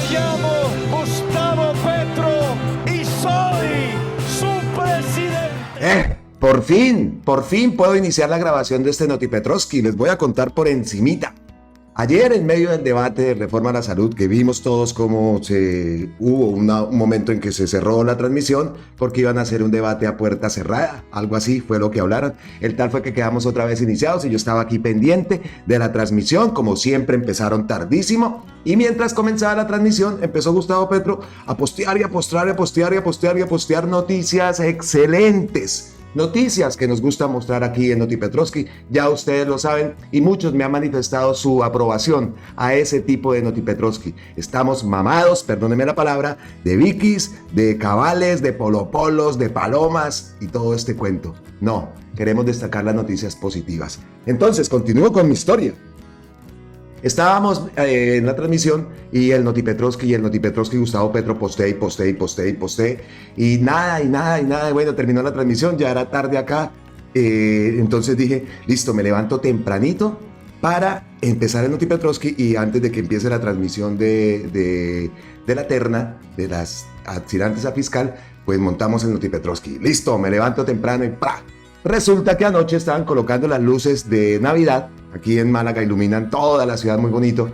Me llamo Gustavo Petro y soy su presidente. Por fin puedo iniciar la grabación de este Noti Petrovsky. Les voy a contar por encimita. Ayer, en medio del debate de reforma a la salud, que vimos todos cómo hubo un momento en que se cerró la transmisión porque iban a hacer un debate a puerta cerrada, algo así fue lo que hablaron. El tal fue que quedamos otra vez iniciados y yo estaba aquí pendiente de la transmisión, como siempre empezaron tardísimo, y mientras comenzaba la transmisión empezó Gustavo Petro a postear y a postear y a postear y a postear y a postear noticias excelentes. Noticias que nos gusta mostrar aquí en Noti Petrovsky, ya ustedes lo saben, y muchos me han manifestado su aprobación a ese tipo de Noti Petrovsky. Estamos mamados, perdónenme la palabra, de Vikis, de cabales, de polopolos, de palomas y todo este cuento. No, queremos destacar las noticias positivas. Entonces, continúo con mi historia. Estábamos en la transmisión y el Noti Petrovsky Gustavo Petro posté y nada, bueno, terminó la transmisión, ya era tarde acá, entonces dije, listo, me levanto tempranito para empezar el Noti Petrovsky y antes de que empiece la transmisión de la terna de las aspirantes a fiscal, pues montamos el Noti Petrovsky. Listo, me levanto temprano y ¡pra! Resulta que anoche estaban colocando las luces de Navidad. Aquí en Málaga iluminan toda la ciudad muy bonito.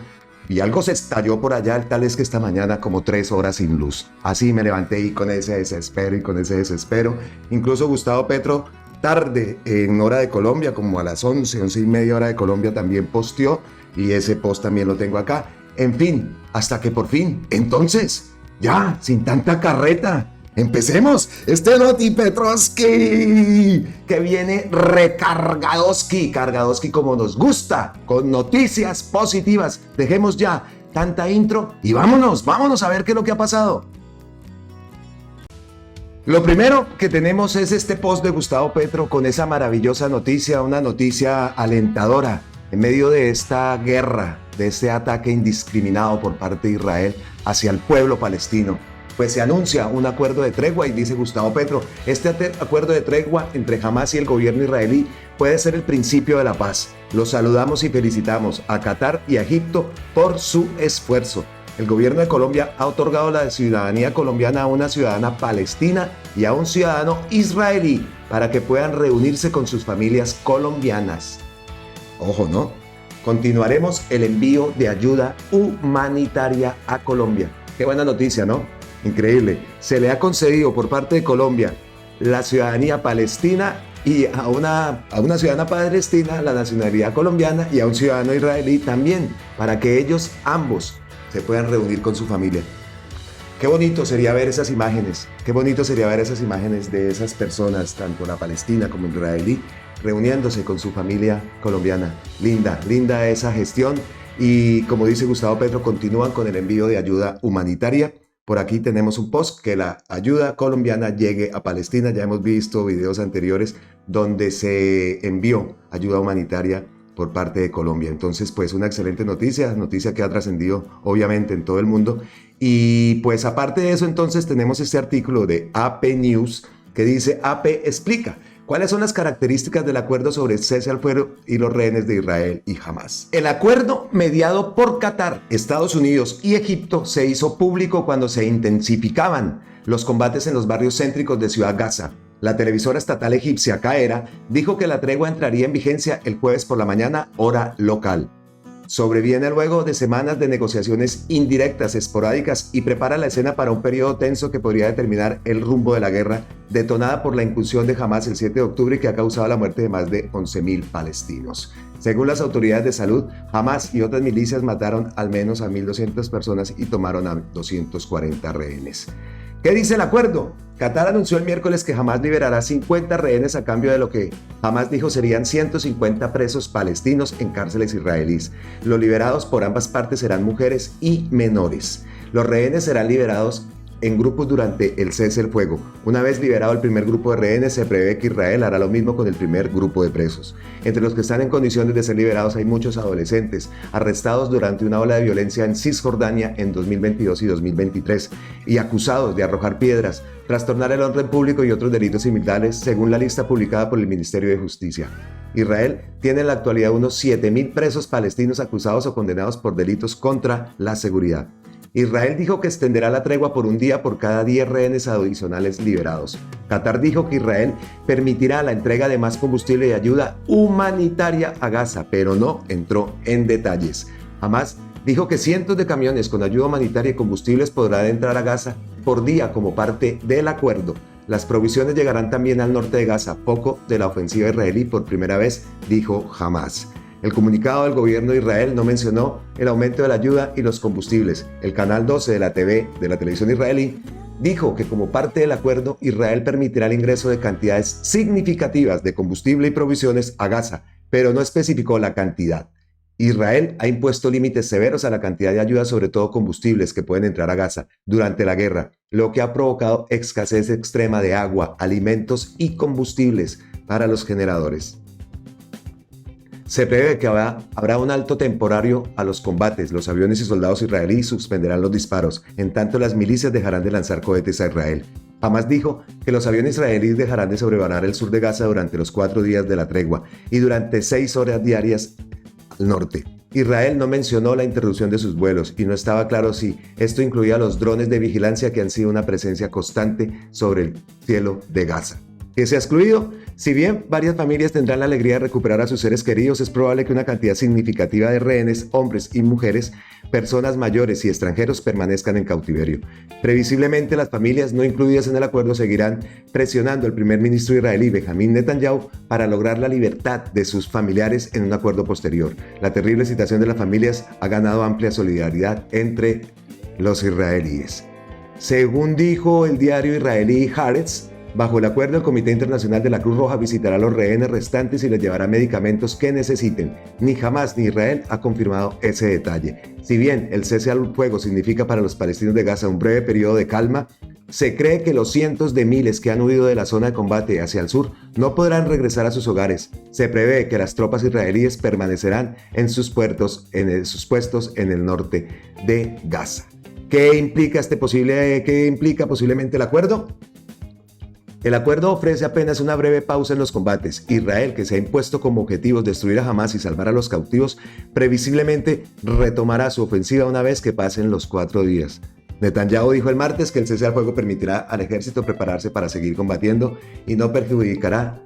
Y algo se estalló por allá, el tal es que esta mañana como 3 horas sin luz. Así me levanté y con ese desespero. Incluso Gustavo Petro, tarde en hora de Colombia, como a las 11:30 hora de Colombia, también posteó. Y ese post también lo tengo acá. En fin, hasta que por fin, entonces, ya, sin tanta carreta, empecemos este Noti Petrovsky que viene cargadoski como nos gusta, con noticias positivas. Dejemos ya tanta intro y vámonos a ver qué es lo que ha pasado. Lo primero que tenemos es este post de Gustavo Petro con esa maravillosa noticia, una noticia alentadora en medio de esta guerra, de este ataque indiscriminado por parte de Israel hacia el pueblo palestino. Pues se anuncia un acuerdo de tregua y dice Gustavo Petro, este acuerdo de tregua entre Hamás y el gobierno israelí puede ser el principio de la paz. Los saludamos y felicitamos a Qatar y a Egipto por su esfuerzo. El gobierno de Colombia ha otorgado la ciudadanía colombiana a una ciudadana palestina y a un ciudadano israelí para que puedan reunirse con sus familias colombianas. Ojo, ¿no? Continuaremos el envío de ayuda humanitaria a Colombia. Qué buena noticia, ¿no? Increíble. Se le ha concedido por parte de Colombia la ciudadanía palestina y a una ciudadana palestina la nacionalidad colombiana y a un ciudadano israelí también, para que ellos ambos se puedan reunir con su familia. Qué bonito sería ver esas imágenes, de esas personas, tanto la palestina como el israelí, reuniéndose con su familia colombiana. Linda esa gestión y como dice Gustavo Petro, continúan con el envío de ayuda humanitaria. Por aquí tenemos un post que la ayuda colombiana llegue a Palestina. Ya hemos visto videos anteriores donde se envió ayuda humanitaria por parte de Colombia. Entonces, pues una excelente noticia que ha trascendido obviamente en todo el mundo. Y pues aparte de eso, entonces tenemos este artículo de AP News que dice: AP explica ¿cuáles son las características del acuerdo sobre cese al fuego y los rehenes de Israel y Hamás? El acuerdo mediado por Qatar, Estados Unidos y Egipto se hizo público cuando se intensificaban los combates en los barrios céntricos de Ciudad Gaza. La televisora estatal egipcia Caera dijo que la tregua entraría en vigencia el jueves por la mañana, hora local. Sobreviene luego de semanas de negociaciones indirectas, esporádicas y prepara la escena para un periodo tenso que podría determinar el rumbo de la guerra, detonada por la incursión de Hamás el 7 de octubre que ha causado la muerte de más de 11.000 palestinos. Según las autoridades de salud, Hamás y otras milicias mataron al menos a 1.200 personas y tomaron a 240 rehenes. ¿Qué dice el acuerdo? Qatar anunció el miércoles que Hamás liberará 50 rehenes a cambio de lo que Hamás dijo serían 150 presos palestinos en cárceles israelíes. Los liberados por ambas partes serán mujeres y menores. Los rehenes serán liberados en grupos durante el cese del fuego. Una vez liberado el primer grupo de rehenes, se prevé que Israel hará lo mismo con el primer grupo de presos. Entre los que están en condiciones de ser liberados hay muchos adolescentes, arrestados durante una ola de violencia en Cisjordania en 2022 y 2023, y acusados de arrojar piedras, trastornar el orden público y otros delitos similares, según la lista publicada por el Ministerio de Justicia. Israel tiene en la actualidad unos 7.000 presos palestinos acusados o condenados por delitos contra la seguridad. Israel dijo que extenderá la tregua por un día por cada 10 rehenes adicionales liberados. Qatar dijo que Israel permitirá la entrega de más combustible y ayuda humanitaria a Gaza, pero no entró en detalles. Hamás dijo que cientos de camiones con ayuda humanitaria y combustibles podrán entrar a Gaza por día como parte del acuerdo. Las provisiones llegarán también al norte de Gaza, poco de la ofensiva israelí por primera vez, dijo Hamás. El comunicado del gobierno de Israel no mencionó el aumento de la ayuda y los combustibles. El canal 12 de la televisión israelí, dijo que como parte del acuerdo, Israel permitirá el ingreso de cantidades significativas de combustible y provisiones a Gaza, pero no especificó la cantidad. Israel ha impuesto límites severos a la cantidad de ayuda, sobre todo combustibles, que pueden entrar a Gaza durante la guerra, lo que ha provocado escasez extrema de agua, alimentos y combustibles para los generadores. Se prevé que habrá un alto temporario a los combates. Los aviones y soldados israelíes suspenderán los disparos, en tanto las milicias dejarán de lanzar cohetes a Israel. Hamás dijo que los aviones israelíes dejarán de sobrevolar el sur de Gaza durante los 4 días de la tregua y durante 6 horas diarias al norte. Israel no mencionó la interrupción de sus vuelos y no estaba claro si esto incluía los drones de vigilancia que han sido una presencia constante sobre el cielo de Gaza. ¿Qué se ha excluido? Si bien varias familias tendrán la alegría de recuperar a sus seres queridos, es probable que una cantidad significativa de rehenes, hombres y mujeres, personas mayores y extranjeros permanezcan en cautiverio. Previsiblemente, las familias no incluidas en el acuerdo seguirán presionando al primer ministro israelí Benjamín Netanyahu para lograr la libertad de sus familiares en un acuerdo posterior. La terrible situación de las familias ha ganado amplia solidaridad entre los israelíes. Según dijo el diario israelí Haaretz, bajo el acuerdo, el Comité Internacional de la Cruz Roja visitará a los rehenes restantes y les llevará medicamentos que necesiten. Ni Hamás ni Israel ha confirmado ese detalle. Si bien el cese al fuego significa para los palestinos de Gaza un breve periodo de calma, se cree que los cientos de miles que han huido de la zona de combate hacia el sur no podrán regresar a sus hogares. Se prevé que las tropas israelíes permanecerán en sus puestos en el norte de Gaza. ¿Qué implica posiblemente el acuerdo? El acuerdo ofrece apenas una breve pausa en los combates. Israel, que se ha impuesto como objetivo destruir a Hamás y salvar a los cautivos, previsiblemente retomará su ofensiva una vez que pasen los 4 días. Netanyahu dijo el martes que el cese al fuego permitirá al ejército prepararse para seguir combatiendo y no perjudicará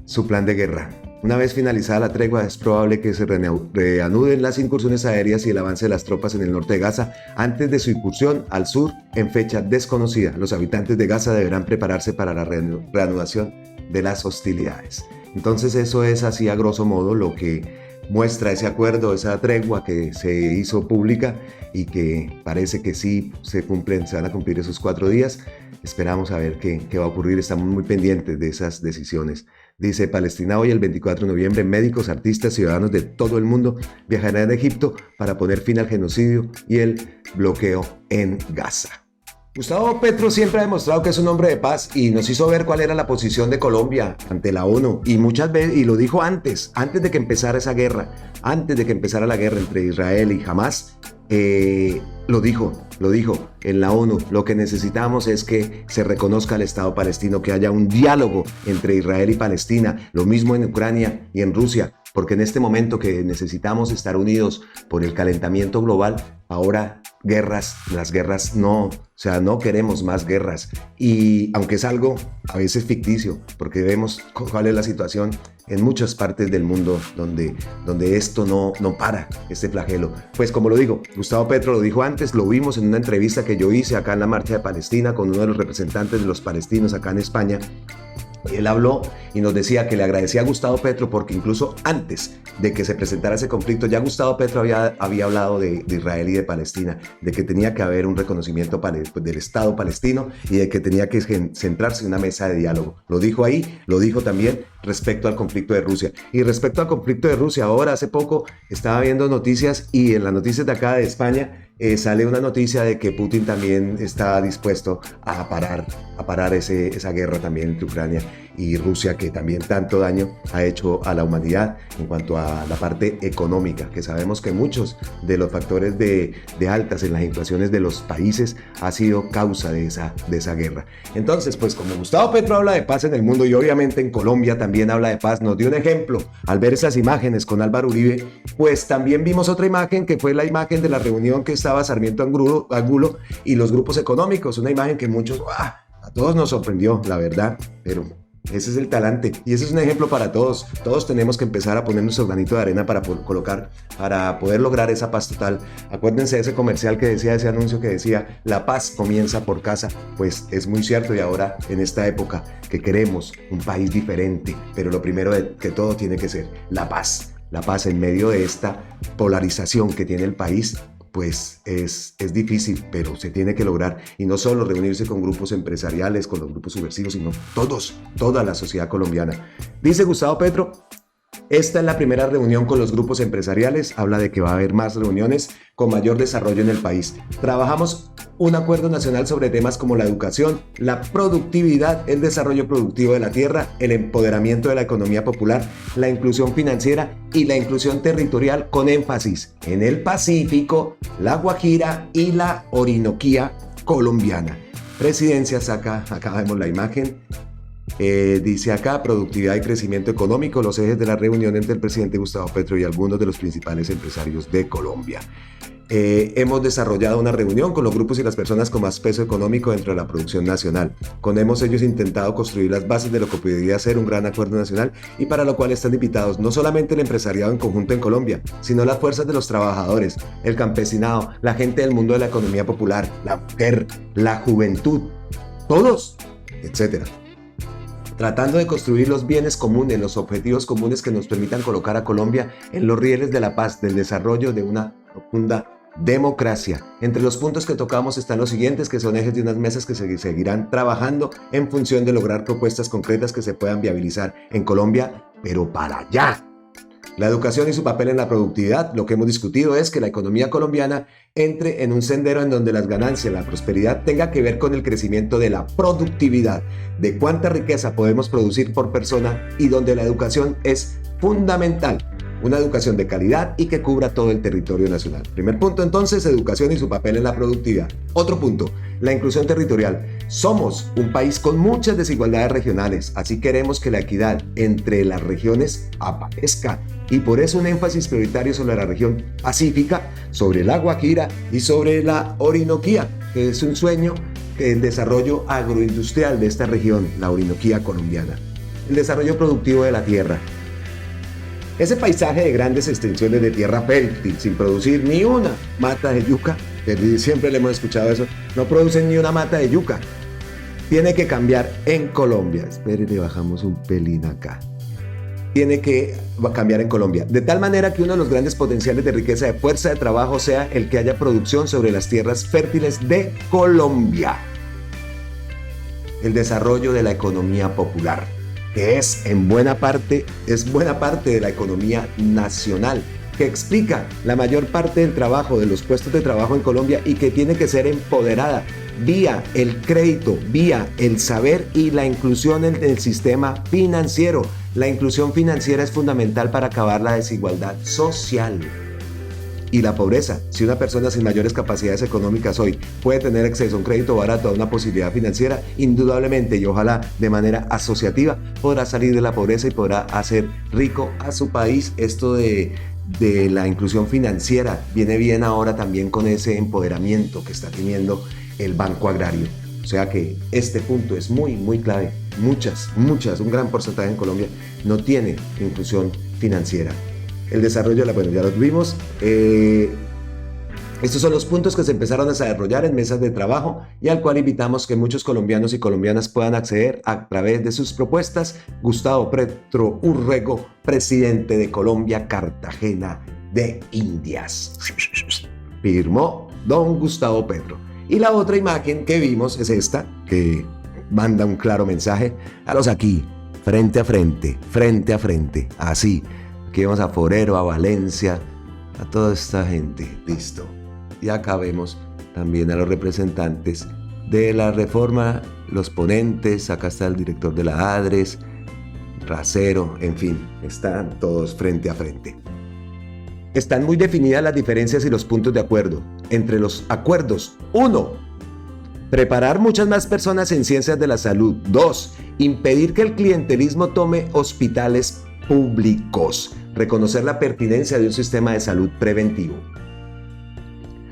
su plan de guerra. Una vez finalizada la tregua, es probable que se reanuden las incursiones aéreas y el avance de las tropas en el norte de Gaza antes de su incursión al sur en fecha desconocida. Los habitantes de Gaza deberán prepararse para la reanudación de las hostilidades. Entonces eso es así a grosso modo lo que muestra ese acuerdo, esa tregua que se hizo pública y que parece que sí se van a cumplir esos 4 días. Esperamos a ver qué va a ocurrir, estamos muy pendientes de esas decisiones. Dice Palestina hoy, el 24 de noviembre, médicos, artistas, ciudadanos de todo el mundo viajarán a Egipto para poner fin al genocidio y el bloqueo en Gaza. Gustavo Petro siempre ha demostrado que es un hombre de paz y nos hizo ver cuál era la posición de Colombia ante la ONU y muchas veces, y lo dijo antes de que empezara esa guerra, antes de que empezara la guerra entre Israel y Hamás, lo dijo en la ONU. Lo que necesitamos es que se reconozca al Estado palestino, que haya un diálogo entre Israel y Palestina, lo mismo en Ucrania y en Rusia, porque en este momento que necesitamos estar unidos por el calentamiento global, ahora las guerras no queremos más guerras. Y aunque es algo a veces ficticio, porque vemos cuál es la situación en muchas partes del mundo donde esto no para, este flagelo. Pues como lo digo, Gustavo Petro lo dijo antes, lo vimos en una entrevista que yo hice acá en la Marcha de Palestina con uno de los representantes de los palestinos acá en España. Él habló y nos decía que le agradecía a Gustavo Petro porque incluso antes de que se presentara ese conflicto, ya Gustavo Petro había hablado de Israel y de Palestina, de que tenía que haber un reconocimiento del Estado palestino y de que tenía que centrarse en una mesa de diálogo. Lo dijo ahí, lo dijo también respecto al conflicto de Rusia. Y respecto al conflicto de Rusia, ahora hace poco estaba viendo noticias y en las noticias de acá de España sale una noticia de que Putin también está dispuesto a parar esa guerra también entre Ucrania y Rusia, que también tanto daño ha hecho a la humanidad en cuanto a la parte económica, que sabemos que muchos de los factores de altas en las inflaciones de los países ha sido causa de esa guerra. Entonces, pues como Gustavo Petro habla de paz en el mundo y obviamente en Colombia también habla de paz, nos dio un ejemplo al ver esas imágenes con Álvaro Uribe, pues también vimos otra imagen que fue la imagen de la reunión que estaba Sarmiento Angulo y los grupos económicos, una imagen que a todos nos sorprendió, la verdad, pero ese es el talante y ese es un ejemplo para todos. Todos tenemos que empezar a poner nuestro granito de arena para poder lograr esa paz total. Acuérdense de ese comercial que decía, ese anuncio que decía, la paz comienza por casa. Pues es muy cierto, y ahora en esta época que queremos un país diferente, pero lo primero que todo tiene que ser la paz. La paz en medio de esta polarización que tiene el país, pues es difícil, pero se tiene que lograr. Y no solo reunirse con grupos empresariales, con los grupos subversivos, sino toda la sociedad colombiana. Dice Gustavo Petro, esta es la primera reunión con los grupos empresariales. Habla de que va a haber más reuniones con mayor desarrollo en el país. Trabajamos un acuerdo nacional sobre temas como la educación, la productividad, el desarrollo productivo de la tierra, el empoderamiento de la economía popular, la inclusión financiera y la inclusión territorial, con énfasis en el Pacífico, la Guajira y la Orinoquía colombiana. Presidencias, acá vemos la imagen. Dice acá, productividad y crecimiento económico, los ejes de la reunión entre el presidente Gustavo Petro y algunos de los principales empresarios de Colombia. Hemos desarrollado una reunión con los grupos y las personas con más peso económico dentro de la producción nacional. Con ellos intentado construir las bases de lo que podría ser un gran acuerdo nacional, y para lo cual están invitados no solamente el empresariado en conjunto en Colombia, sino las fuerzas de los trabajadores, el campesinado, la gente del mundo de la economía popular, la mujer, la juventud, todos, etcétera. Tratando de construir los bienes comunes, los objetivos comunes que nos permitan colocar a Colombia en los rieles de la paz, del desarrollo de una profunda democracia. Entre los puntos que tocamos están los siguientes, que son ejes de unas mesas que seguirán trabajando en función de lograr propuestas concretas que se puedan viabilizar en Colombia, pero para allá. La educación y su papel en la productividad. Lo que hemos discutido es que la economía colombiana entre en un sendero en donde las ganancias, la prosperidad tenga que ver con el crecimiento de la productividad, de cuánta riqueza podemos producir por persona, y donde la educación es fundamental. Una educación de calidad y que cubra todo el territorio nacional. Primer punto, entonces, educación y su papel en la productividad. Otro punto, la inclusión territorial. Somos un país con muchas desigualdades regionales, así queremos que la equidad entre las regiones aparezca, y por eso un énfasis prioritario sobre la región pacífica, sobre la Guajira y sobre la Orinoquía, que es un sueño, el desarrollo agroindustrial de esta región, la Orinoquía colombiana. El desarrollo productivo de la tierra. Ese paisaje de grandes extensiones de tierra fértil, sin producir ni una mata de yuca, que siempre le hemos escuchado eso, no producen ni una mata de yuca, tiene que cambiar en Colombia. Espérenle, bajamos un pelín acá. Tiene que cambiar en Colombia, de tal manera que uno de los grandes potenciales de riqueza de fuerza de trabajo sea el que haya producción sobre las tierras fértiles de Colombia. El desarrollo de la economía popular, que es buena parte de la economía nacional, que explica la mayor parte del trabajo, de los puestos de trabajo en Colombia, y que tiene que ser empoderada vía el crédito, vía el saber y la inclusión en el sistema financiero. La inclusión financiera es fundamental para acabar la desigualdad social y la pobreza. Si una persona sin mayores capacidades económicas hoy puede tener acceso a un crédito barato, a una posibilidad financiera, indudablemente y ojalá de manera asociativa, podrá salir de la pobreza y podrá hacer rico a su país. Esto de la inclusión financiera viene bien ahora también con ese empoderamiento que está teniendo el Banco Agrario. O sea que este punto es muy, muy clave. Un gran porcentaje en Colombia no tiene inclusión financiera. El desarrollo de ya lo tuvimos. Estos son los puntos que se empezaron a desarrollar en mesas de trabajo y al cual invitamos que muchos colombianos y colombianas puedan acceder a través de sus propuestas. Gustavo Petro Urrego, presidente de Colombia, Cartagena de Indias. Firmó don Gustavo Petro. Y la otra imagen que vimos es esta, que manda un claro mensaje a los aquí, frente a frente, así. Aquí vamos a Forero, a Valencia, a toda esta gente, listo. Y acá vemos también a los representantes de la reforma, los ponentes, acá está el director de la ADRES, Racero, en fin, están todos frente a frente. Están muy definidas las diferencias y los puntos de acuerdo. Entre los acuerdos, 1. Preparar muchas más personas en ciencias de la salud. 2. Impedir que el clientelismo tome hospitales públicos. Reconocer la pertinencia de un sistema de salud preventivo.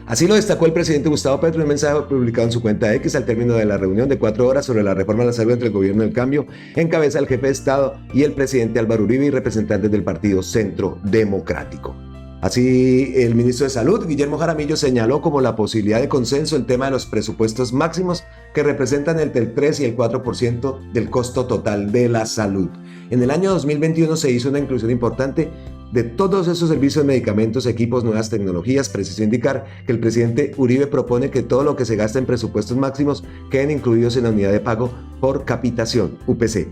Así lo destacó el presidente Gustavo Petro en un mensaje publicado en su cuenta X al término de la reunión de 4 horas sobre la reforma de la salud entre el gobierno del cambio, en cabeza del jefe de Estado y el presidente Álvaro Uribe y representantes del partido Centro Democrático. Así, el ministro de Salud, Guillermo Jaramillo, señaló como la posibilidad de consenso el tema de los presupuestos máximos que representan entre el 3 y el 4% del costo total de la salud. En el año 2021 se hizo una inclusión importante de todos esos servicios, medicamentos, equipos, nuevas tecnologías. Preciso indicar que el presidente Uribe propone que todo lo que se gasta en presupuestos máximos queden incluidos en la unidad de pago por capitación, UPC.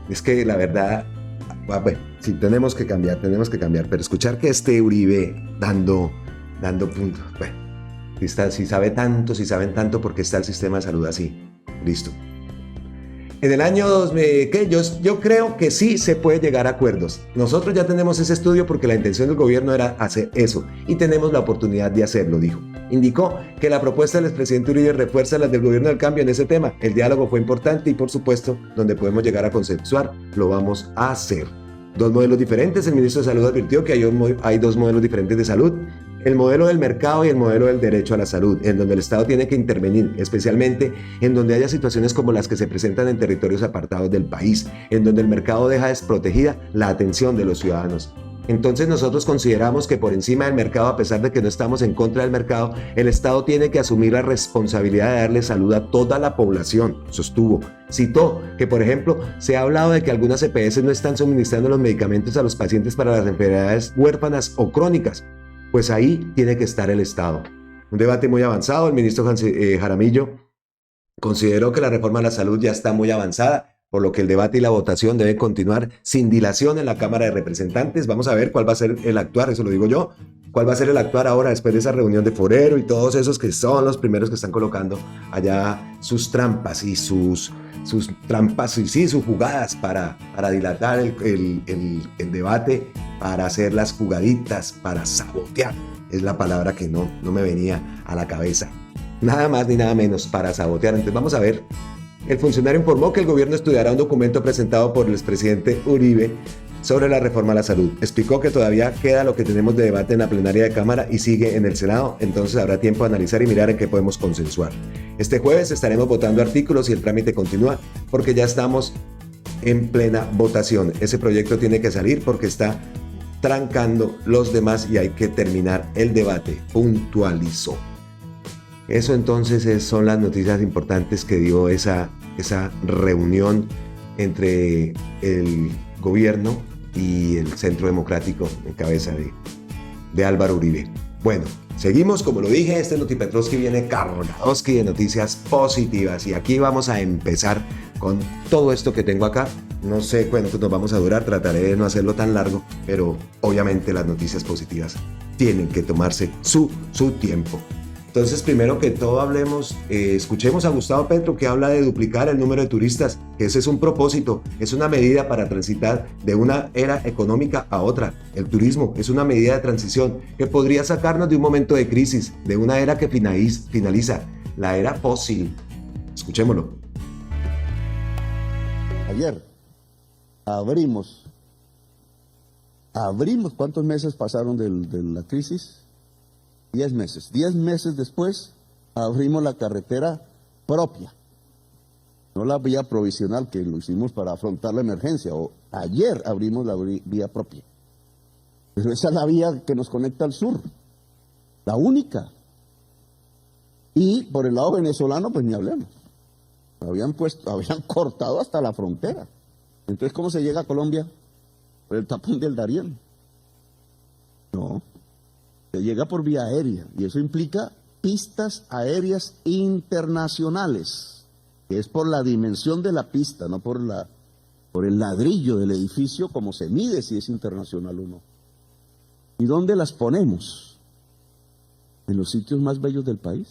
Es que la verdad, bueno, sí, tenemos que cambiar, pero escuchar que Uribe dando puntos, bueno, si saben tanto, ¿por qué está el sistema de salud así? Listo. En el año 2000, yo creo que sí se puede llegar a acuerdos. Nosotros ya tenemos ese estudio porque la intención del gobierno era hacer eso y tenemos la oportunidad de hacerlo, dijo. Indicó que la propuesta del expresidente Uribe refuerza las del gobierno del cambio en ese tema. El diálogo fue importante y, por supuesto, donde podemos llegar a consensuar, lo vamos a hacer. 2 modelos diferentes. El ministro de Salud advirtió que hay 2 modelos diferentes de salud. El modelo del mercado y el modelo del derecho a la salud, en donde el Estado tiene que intervenir, especialmente en donde haya situaciones como las que se presentan en territorios apartados del país, en donde el mercado deja desprotegida la atención de los ciudadanos. Entonces nosotros consideramos que por encima del mercado, a pesar de que no estamos en contra del mercado, el Estado tiene que asumir la responsabilidad de darle salud a toda la población, sostuvo. Citó que, por ejemplo, se ha hablado de que algunas EPS no están suministrando los medicamentos a los pacientes para las enfermedades huérfanas o crónicas. Pues ahí tiene que estar el Estado. Un debate muy avanzado. El ministro Jaramillo consideró que la reforma a la salud ya está muy avanzada, por lo que el debate y la votación deben continuar sin dilación en la Cámara de Representantes. Vamos a ver cuál va a ser el actuar, eso lo digo yo, cuál va a ser el actuar ahora después de esa reunión de Forero y todos esos que son los primeros que están colocando allá sus trampas y sus jugadas para dilatar el debate, para hacer las jugaditas, para sabotear. Es la palabra que no me venía a la cabeza. Nada más ni nada menos, para sabotear. Entonces vamos a ver. El funcionario informó que el gobierno estudiará un documento presentado por el expresidente Uribe sobre la reforma a la salud. Explicó que todavía queda lo que tenemos de debate en la plenaria de Cámara y sigue en el Senado, entonces habrá tiempo de analizar y mirar en qué podemos consensuar. Este jueves estaremos votando artículos y el trámite continúa porque ya estamos en plena votación. Ese proyecto tiene que salir porque está trancando los demás y hay que terminar el debate, puntualizó. Eso entonces son las noticias importantes que dio esa reunión entre el gobierno y el Centro Democrático en cabeza de Álvaro Uribe. Bueno, seguimos, como lo dije, este Notipetrovsky viene cargadosky de noticias positivas y aquí vamos a empezar con todo esto que tengo acá. No sé cuánto nos vamos a durar, trataré de no hacerlo tan largo, pero obviamente las noticias positivas tienen que tomarse su tiempo. Entonces, primero que todo escuchemos a Gustavo Petro, que habla de duplicar el número de turistas, que ese es un propósito, es una medida para transitar de una era económica a otra. El turismo es una medida de transición que podría sacarnos de un momento de crisis, de una era que finaliza, la era fósil. Escuchémoslo. Ayer abrimos, ¿cuántos meses pasaron de la crisis? 10 meses. 10 meses después abrimos la carretera propia, no la vía provisional que lo hicimos para afrontar la emergencia. Ayer abrimos la vía propia. Pero esa es la vía que nos conecta al sur, la única. Y por el lado venezolano, pues ni hablemos. Habían cortado hasta la frontera. Entonces, ¿cómo se llega a Colombia? Por el tapón del Darién. No. Se llega por vía aérea y eso implica pistas aéreas internacionales, que es por la dimensión de la pista, no por el ladrillo del edificio, como se mide si es internacional o no. ¿Y dónde las ponemos? En los sitios más bellos del país.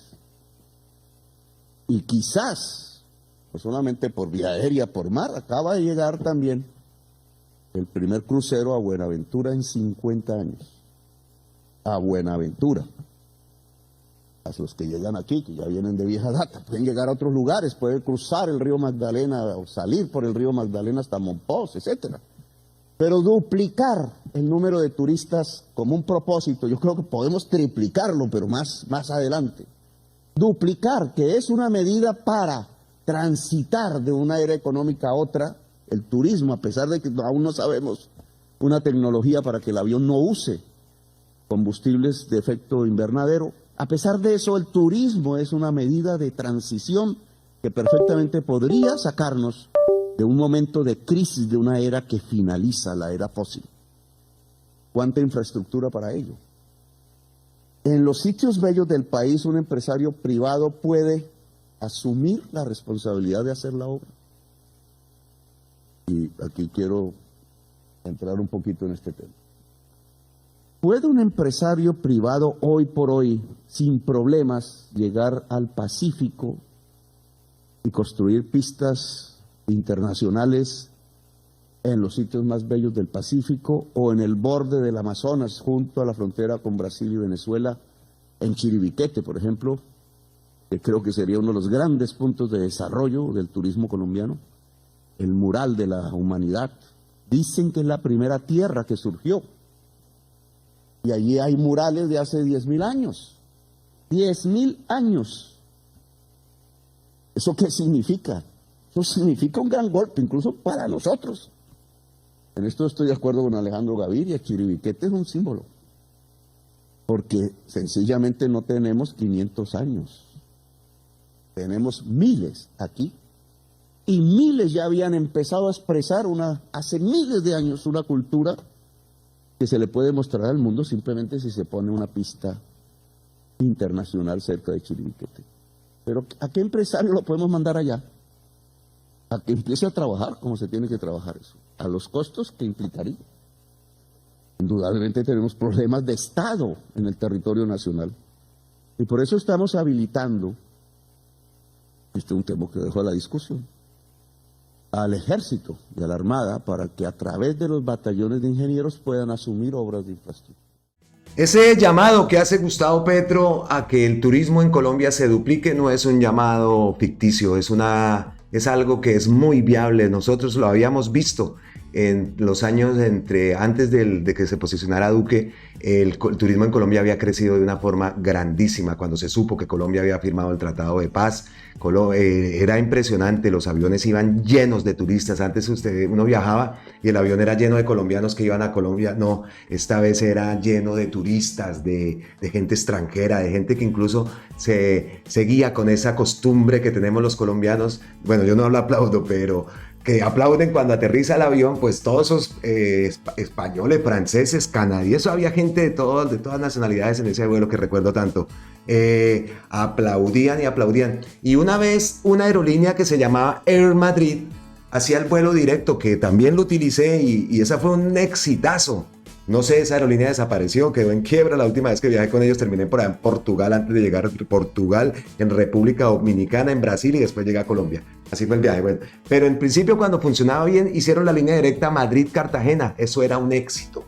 Y quizás, no solamente por vía aérea, por mar, acaba de llegar también el primer crucero a Buenaventura en 50 años. A Buenaventura. A los que llegan aquí, que ya vienen de vieja data, pueden llegar a otros lugares, pueden cruzar el río Magdalena o salir por el río Magdalena hasta Monpós, etcétera. Pero duplicar el número de turistas como un propósito, yo creo que podemos triplicarlo, pero más adelante. Duplicar, que es una medida para transitar de una era económica a otra, el turismo, a pesar de que aún no sabemos una tecnología para que el avión no use combustibles de efecto invernadero. A pesar de eso, el turismo es una medida de transición que perfectamente podría sacarnos de un momento de crisis de una era que finaliza, la era fósil. ¿Cuánta infraestructura para ello? En los sitios bellos del país, un empresario privado puede asumir la responsabilidad de hacer la obra. Y aquí quiero entrar un poquito en este tema. ¿Puede un empresario privado hoy por hoy, sin problemas, llegar al Pacífico y construir pistas internacionales en los sitios más bellos del Pacífico o en el borde del Amazonas, junto a la frontera con Brasil y Venezuela, en Chiribiquete, por ejemplo, que creo que sería uno de los grandes puntos de desarrollo del turismo colombiano, el mural de la humanidad? Dicen que es la primera tierra que surgió. Y allí hay murales de hace 10.000 años. 10.000 años. ¿Eso qué significa? Eso significa un gran golpe, incluso para nosotros. En esto estoy de acuerdo con Alejandro Gaviria. Chiribiquete es un símbolo. Porque sencillamente no tenemos 500 años. Tenemos miles aquí. Y miles ya habían empezado a expresar hace miles de años una cultura que se le puede mostrar al mundo simplemente si se pone una pista internacional cerca de Chiribiquete. Pero ¿a qué empresario lo podemos mandar allá? A que empiece a trabajar como se tiene que trabajar eso, a los costos que implicaría. Indudablemente tenemos problemas de Estado en el territorio nacional. Y por eso estamos habilitando, este es un tema que dejo a la discusión, al Ejército y a la Armada para que a través de los batallones de ingenieros puedan asumir obras de infraestructura. Ese llamado que hace Gustavo Petro a que el turismo en Colombia se duplique no es un llamado ficticio, es algo que es muy viable. Nosotros lo habíamos visto en los años antes de que se posicionara Duque. El turismo en Colombia había crecido de una forma grandísima. Cuando se supo que Colombia había firmado el Tratado de Paz, era impresionante, los aviones iban llenos de turistas. Antes uno viajaba y el avión era lleno de colombianos que iban a Colombia. No, esta vez era lleno de turistas, de gente extranjera, de gente que incluso se seguía con esa costumbre que tenemos los colombianos. Bueno, yo no lo aplaudo, pero que aplauden cuando aterriza el avión, pues todos esos españoles, franceses, canadienses, había gente de todas nacionalidades en ese vuelo que recuerdo tanto. Aplaudían y aplaudían. Y una vez una aerolínea que se llamaba Air Madrid hacía el vuelo directo, que también lo utilicé y esa fue un exitazo. No sé, esa aerolínea desapareció, quedó en quiebra. La última vez que viajé con ellos terminé por allá en Portugal, antes de llegar a Portugal, en República Dominicana, en Brasil y después llegué a Colombia. Así fue el viaje. Bueno, pero en principio cuando funcionaba bien hicieron la línea directa Madrid-Cartagena. Eso era un éxito.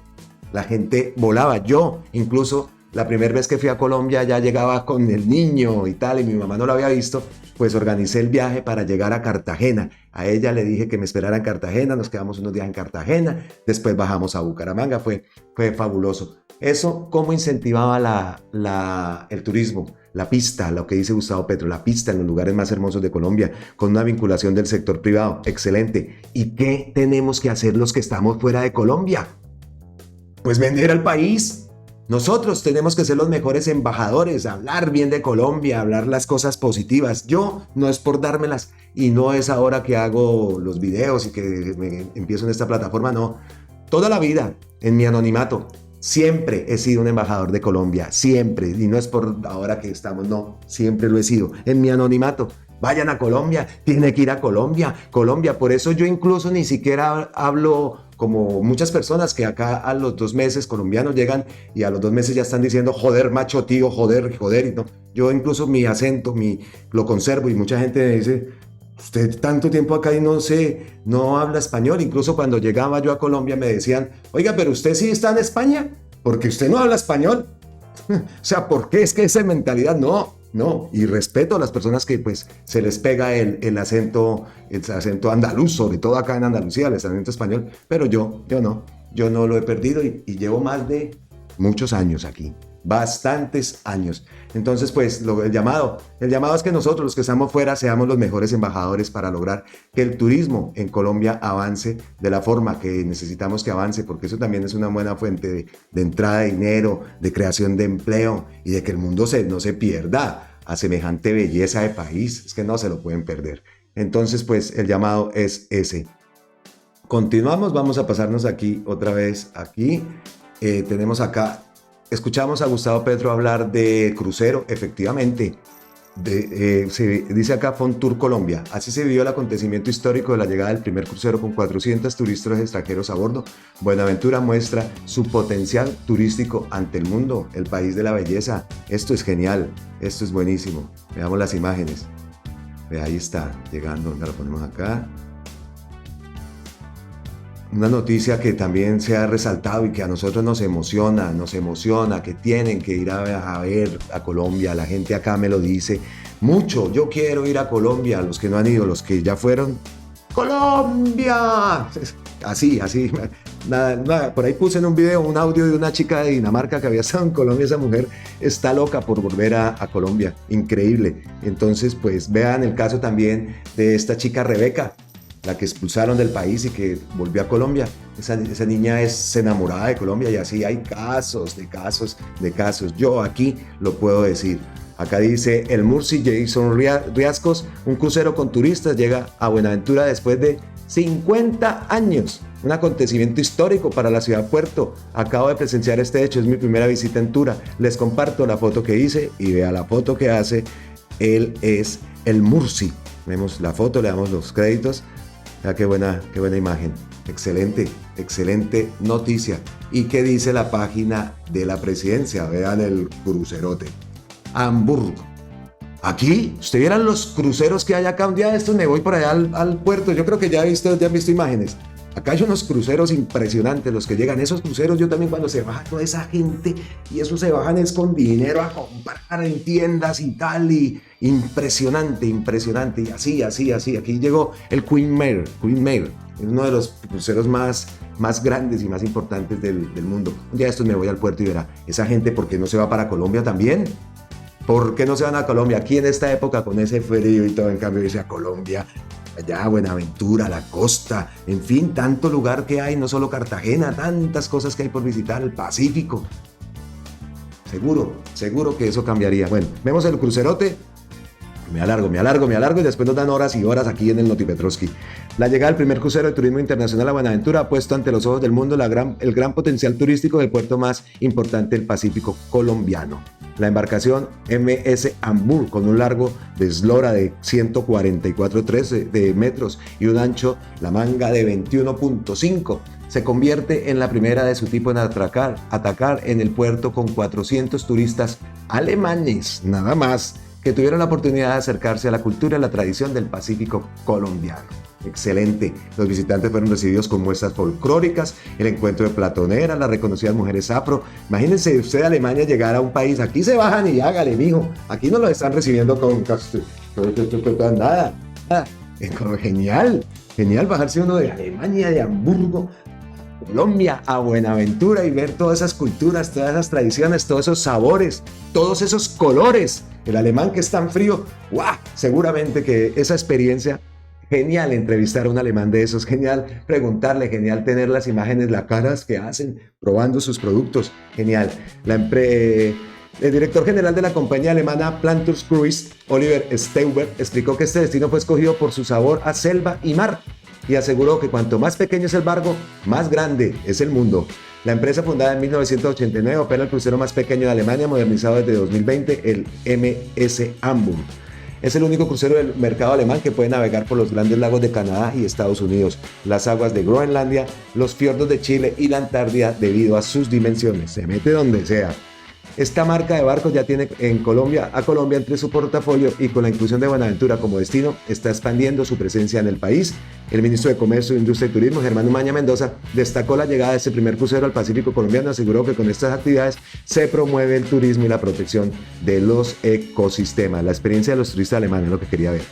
La gente volaba. Yo incluso la primera vez que fui a Colombia ya llegaba con el niño y tal, y mi mamá no lo había visto, pues organicé el viaje para llegar a Cartagena. A ella le dije que me esperara en Cartagena, nos quedamos unos días en Cartagena, después bajamos a Bucaramanga, fue fabuloso. Eso, ¿cómo incentivaba el turismo? La pista, lo que dice Gustavo Petro, la pista en los lugares más hermosos de Colombia, con una vinculación del sector privado, excelente. ¿Y qué tenemos que hacer los que estamos fuera de Colombia? Pues vender al país. Nosotros tenemos que ser los mejores embajadores, hablar bien de Colombia, hablar las cosas positivas. Yo no es por dármelas y no es ahora que hago los videos y que empiezo en esta plataforma, no. Toda la vida, en mi anonimato, siempre he sido un embajador de Colombia, siempre. Y no es por ahora que estamos, no, siempre lo he sido. En mi anonimato, vayan a Colombia, tiene que ir a Colombia. Por eso yo incluso ni siquiera hablo como muchas personas que acá a los 2 meses colombianos llegan y a los 2 meses ya están diciendo joder, macho, tío, joder, y no. Yo incluso mi acento lo conservo y mucha gente me dice, usted tanto tiempo acá y no habla español. Incluso cuando llegaba yo a Colombia me decían, oiga, pero usted sí está en España, porque usted no habla español. O sea, ¿por qué? Es que esa mentalidad, no, y respeto a las personas que pues se les pega el acento andaluz, sobre todo acá en Andalucía, el acento español, pero yo no lo he perdido y llevo más de muchos años aquí, bastantes años. Entonces pues el llamado es que nosotros los que estamos fuera seamos los mejores embajadores para lograr que el turismo en Colombia avance de la forma que necesitamos que avance, porque eso también es una buena fuente de entrada de dinero, de creación de empleo y de que el mundo no se pierda a semejante belleza de país. Es que no se lo pueden perder. Entonces pues el llamado es ese. Continuamos, vamos a pasarnos aquí otra vez aquí. Tenemos acá, escuchamos a Gustavo Petro hablar de crucero, efectivamente. Se dice acá Fontour Colombia. Así se vivió el acontecimiento histórico de la llegada del primer crucero con 400 turistas extranjeros a bordo. Buenaventura muestra su potencial turístico ante el mundo, el país de la belleza. Esto es genial, esto es buenísimo. Veamos las imágenes. Ahí está, llegando, lo ponemos acá. Una noticia que también se ha resaltado y que a nosotros nos emociona, que tienen que ir a ver a Colombia. La gente acá me lo dice mucho, yo quiero ir a Colombia, los que no han ido, los que ya fueron, ¡Colombia! Así, nada, por ahí puse en un video un audio de una chica de Dinamarca que había estado en Colombia. Esa mujer está loca por volver a Colombia, increíble. Entonces pues vean el caso también de esta chica Rebeca, la que expulsaron del país y que volvió a Colombia. Esa niña es enamorada de Colombia y así hay casos. Yo aquí lo puedo decir. Acá dice el Murci Jason Riascos, un crucero con turistas llega a Buenaventura después de 50 años. Un acontecimiento histórico para la ciudad Puerto. Acabo de presenciar este hecho, es mi primera visita en Tura. Les comparto la foto que hice y vea la foto que hace. Él es el Murci. Vemos la foto, le damos los créditos. Qué buena imagen, excelente noticia. ¿Y qué dice la página de la presidencia? Vean el crucerote. Hamburgo. Aquí, ustedes vieran los cruceros que hay acá. Un día de estos me voy por allá al puerto. Yo creo que ya han visto imágenes. Acá hay unos cruceros impresionantes los que llegan. Esos cruceros, yo también cuando se baja toda esa gente y esos se bajan es con dinero a comprar en tiendas y tal, y impresionante. Y así. Aquí llegó el Queen Mary, uno de los cruceros más grandes y más importantes del mundo. Un día de estos me voy al puerto y verá, esa gente, ¿por qué no se va para Colombia también? ¿Por qué no se van a Colombia? Aquí en esta época con ese frío y todo, en cambio dice a Colombia. Allá, Buenaventura, la costa, en fin, tanto lugar que hay, no solo Cartagena, tantas cosas que hay por visitar, el Pacífico. Seguro que eso cambiaría. Bueno, vemos el crucerote. Me alargo y después nos dan horas y horas aquí en el Notipetrovsky. La llegada del primer crucero de turismo internacional a Buenaventura ha puesto ante los ojos del mundo el gran potencial turístico del puerto más importante del Pacífico colombiano. La embarcación MS Hamburg, con un largo de eslora de 144,3 de metros y un ancho, la manga, de 21,5, se convierte en la primera de su tipo en atacar en el puerto con 400 turistas alemanes, nada más, que tuvieron la oportunidad de acercarse a la cultura y la tradición del Pacífico colombiano. Excelente. Los visitantes fueron recibidos con muestras folclóricas, el encuentro de platoneras, las reconocidas mujeres afro. Imagínense usted de Alemania llegar a un país, aquí se bajan y hágale, mijo. Aquí no lo están recibiendo con nada. Genial bajarse uno de Alemania, de Hamburgo, Colombia, a Buenaventura y ver todas esas culturas, todas esas tradiciones, todos esos sabores, todos esos colores. El alemán que es tan frío, ¡guau! Seguramente que esa experiencia, genial entrevistar a un alemán de esos, genial preguntarle, genial tener las imágenes, las caras que hacen probando sus productos, genial. El director general de la compañía alemana Plantus Cruise, Oliver Stauber, explicó que este destino fue escogido por su sabor a selva y mar y aseguró que cuanto más pequeño es el barco, más grande es el mundo. La empresa, fundada en 1989, opera el crucero más pequeño de Alemania, modernizado desde 2020, el MS Hamburg. Es el único crucero del mercado alemán que puede navegar por los grandes lagos de Canadá y Estados Unidos, las aguas de Groenlandia, los fiordos de Chile y la Antártida debido a sus dimensiones. Se mete donde sea. Esta marca de barcos ya tiene a Colombia entre su portafolio y con la inclusión de Buenaventura como destino está expandiendo su presencia en el país. El ministro de Comercio, Industria y Turismo, Germán Umaña Mendoza, destacó la llegada de este primer crucero al Pacífico colombiano. Aseguró que con estas actividades se promueve el turismo y la protección de los ecosistemas. La experiencia de los turistas alemanes es lo que quería ver.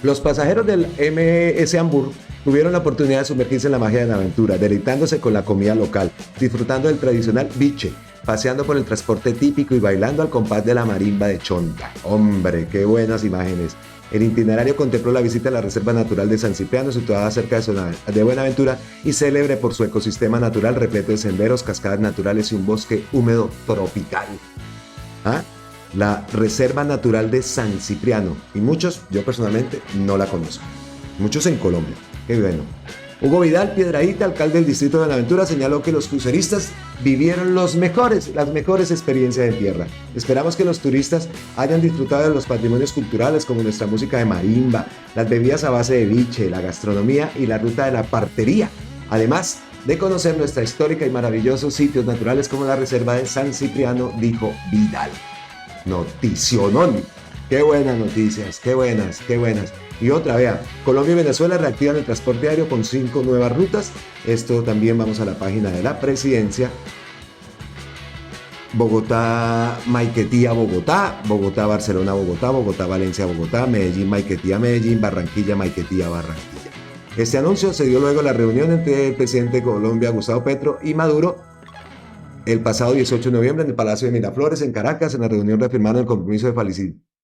Los pasajeros del MS Hamburg tuvieron la oportunidad de sumergirse en la magia de la aventura, deleitándose con la comida local, disfrutando del tradicional biche, paseando por el transporte típico y bailando al compás de la marimba de Chonta. ¡Hombre, qué buenas imágenes! El itinerario contempló la visita a la Reserva Natural de San Cipriano, situada cerca de Buenaventura y célebre por su ecosistema natural repleto de senderos, cascadas naturales y un bosque húmedo tropical. La Reserva Natural de San Cipriano. Y muchos, yo personalmente, no la conozco. Muchos en Colombia. Qué bueno. Hugo Vidal Piedradita, alcalde del distrito de Buenaventura, señaló que los cruceristas vivieron las mejores experiencias en tierra. Esperamos que los turistas hayan disfrutado de los patrimonios culturales como nuestra música de marimba, las bebidas a base de biche, la gastronomía y la ruta de la partería. Además de conocer nuestra histórica y maravillosos sitios naturales como la Reserva de San Cipriano, dijo Vidal. Noticionón. Qué buenas noticias, qué buenas. Y otra, vea, Colombia y Venezuela reactivan el transporte aéreo con 5 nuevas rutas. Esto también vamos a la página de la presidencia. Bogotá, Maiquetía, Bogotá, Bogotá, Barcelona, Bogotá, Bogotá, Valencia, Bogotá, Medellín, Maiquetía, Medellín, Barranquilla, Maiquetía, Barranquilla. Este anuncio se dio luego de la reunión entre el presidente de Colombia, Gustavo Petro, y Maduro el pasado 18 de noviembre en el Palacio de Miraflores, en Caracas. En la reunión reafirmaron el compromiso de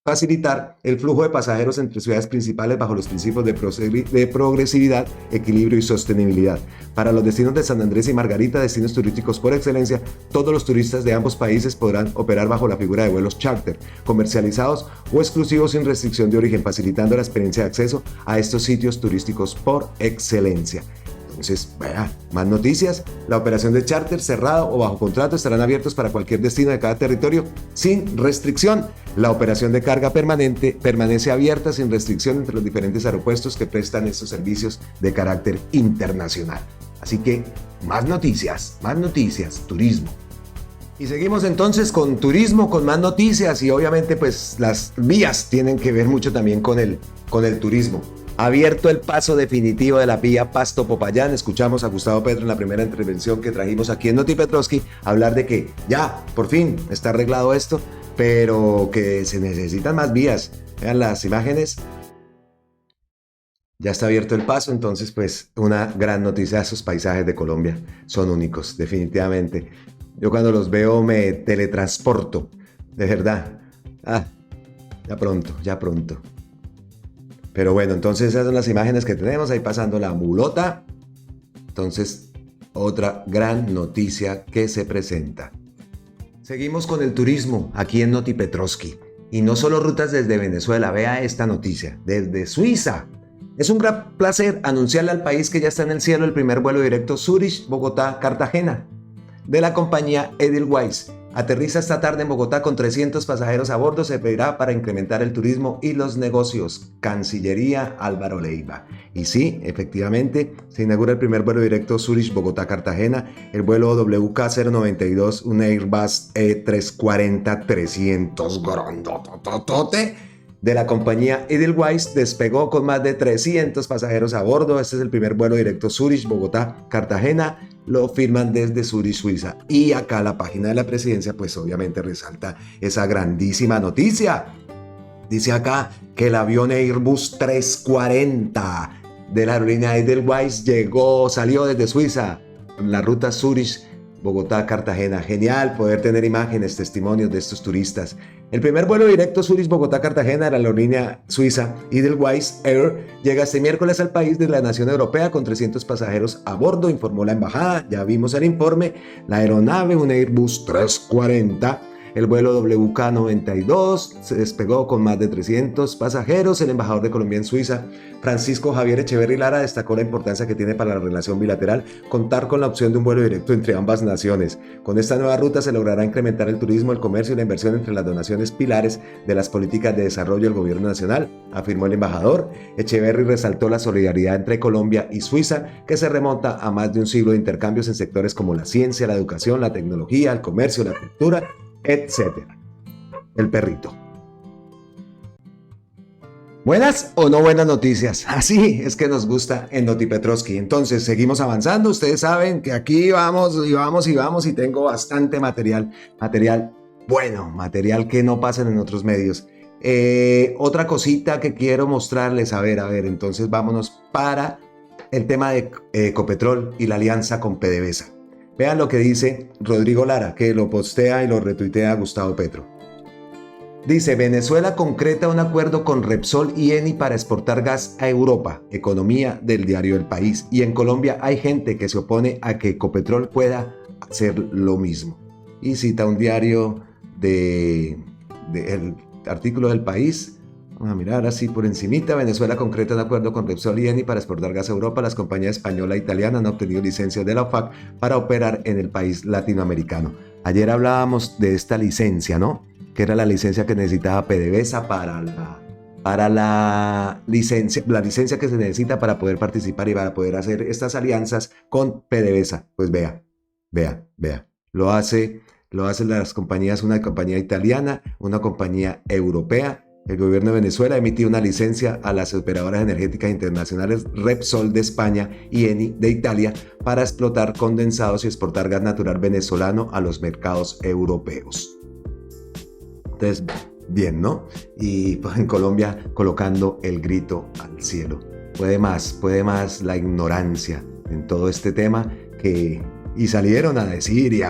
facilitar el flujo de pasajeros entre ciudades principales bajo los principios de progresividad, equilibrio y sostenibilidad. Para los destinos de San Andrés y Margarita, destinos turísticos por excelencia, todos los turistas de ambos países podrán operar bajo la figura de vuelos charter, comercializados o exclusivos sin restricción de origen, facilitando la experiencia de acceso a estos sitios turísticos por excelencia. Entonces, vea, más noticias. La operación de charter cerrado o bajo contrato estarán abiertos para cualquier destino de cada territorio sin restricción. La operación de carga permanente permanece abierta sin restricción entre los diferentes aeropuertos que prestan estos servicios de carácter internacional. Así que, más noticias, turismo. Y seguimos entonces con turismo, con más noticias y obviamente pues las vías tienen que ver mucho también con el turismo. Abierto el paso definitivo de la vía Pasto-Popayán. Escuchamos a Gustavo Petro en la primera intervención que trajimos aquí en Noti Petrovsky hablar de que ya, por fin, está arreglado esto, pero que se necesitan más vías. Vean las imágenes. Ya está abierto el paso, entonces pues una gran noticia. Esos paisajes de Colombia son únicos, definitivamente. Yo cuando los veo me teletransporto, de verdad. Ya pronto. Pero bueno, entonces esas son las imágenes que tenemos ahí pasando la mulota. Entonces, otra gran noticia que se presenta. Seguimos con el turismo aquí en Noti Petrovsky. Y no solo rutas desde Venezuela, vea esta noticia, desde Suiza. Es un gran placer anunciarle al país que ya está en el cielo el primer vuelo directo Zurich, Bogotá, Cartagena, de la compañía Edelweiss. Aterriza esta tarde en Bogotá con 300 pasajeros a bordo. Se pedirá para incrementar el turismo y los negocios. Cancillería Álvaro Leiva. Y sí, efectivamente, se inaugura el primer vuelo directo Zurich-Bogotá-Cartagena, el vuelo WK092, un Airbus E340-300 grandototote de la compañía Edelweiss. Despegó con más de 300 pasajeros a bordo. Este es el primer vuelo directo Zurich-Bogotá-Cartagena. Lo firman desde Zurich, Suiza. Y acá la página de la presidencia, pues obviamente resalta esa grandísima noticia. Dice acá que el avión Airbus 340 de la aerolínea Edelweiss salió desde Suiza en la ruta Zurich, Bogotá, Cartagena. Genial poder tener imágenes, testimonios de estos turistas. El primer vuelo directo Zurich, Bogotá, Cartagena de la aerolínea suiza Edelweiss Air llega este miércoles al país de la nación europea con 300 pasajeros a bordo, informó la embajada. Ya vimos el informe. La aeronave, un Airbus 340, El vuelo WK-92 se despegó con más de 300 pasajeros. El embajador de Colombia en Suiza, Francisco Javier Echeverry Lara, destacó la importancia que tiene para la relación bilateral contar con la opción de un vuelo directo entre ambas naciones. Con esta nueva ruta se logrará incrementar el turismo, el comercio y la inversión entre las donaciones pilares de las políticas de desarrollo del gobierno nacional, afirmó el embajador. Echeverry resaltó la solidaridad entre Colombia y Suiza, que se remonta a más de un siglo de intercambios en sectores como la ciencia, la educación, la tecnología, el comercio, la cultura, etc. El perrito. ¿Buenas o no buenas noticias? Así es que nos gusta en Notipetrovsky. Entonces, seguimos avanzando. Ustedes saben que aquí vamos y tengo bastante material bueno, material que no pasan en otros medios. Otra cosita que quiero mostrarles, a ver, entonces vámonos para el tema de Ecopetrol y la alianza con PDVSA. Vean lo que dice Rodrigo Lara, que lo postea y lo retuitea Gustavo Petro. Dice: Venezuela concreta un acuerdo con Repsol y Eni para exportar gas a Europa, economía del diario El País. Y en Colombia hay gente que se opone a que Ecopetrol pueda hacer lo mismo. Y cita un diario el artículo del País. Vamos a mirar así por encimita. Venezuela concreta un acuerdo con Repsol y Eni para exportar gas a Europa. Las compañías española e italiana han obtenido licencias de la OFAC para operar en el país latinoamericano. Ayer hablábamos de esta licencia, ¿no? Que era la licencia que necesitaba PDVSA para la licencia que se necesita para poder participar y para poder hacer estas alianzas con PDVSA. Pues vea. Lo hacen las compañías, una compañía italiana, una compañía europea. El gobierno de Venezuela emitió una licencia a las operadoras energéticas internacionales Repsol de España y Eni de Italia para explotar condensados y exportar gas natural venezolano a los mercados europeos. Entonces, bien, ¿no? Y pues, en Colombia colocando el grito al cielo. Puede más la ignorancia en todo este tema y salieron a decir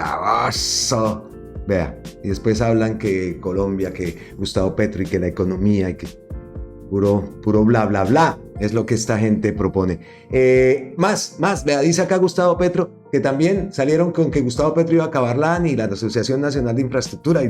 vea, y después hablan que Colombia, que Gustavo Petro y que la economía y que puro bla bla bla es lo que esta gente propone. Más, vea, dice acá Gustavo Petro que también salieron con que Gustavo Petro iba a acabar la ANI, la Asociación Nacional de Infraestructura, y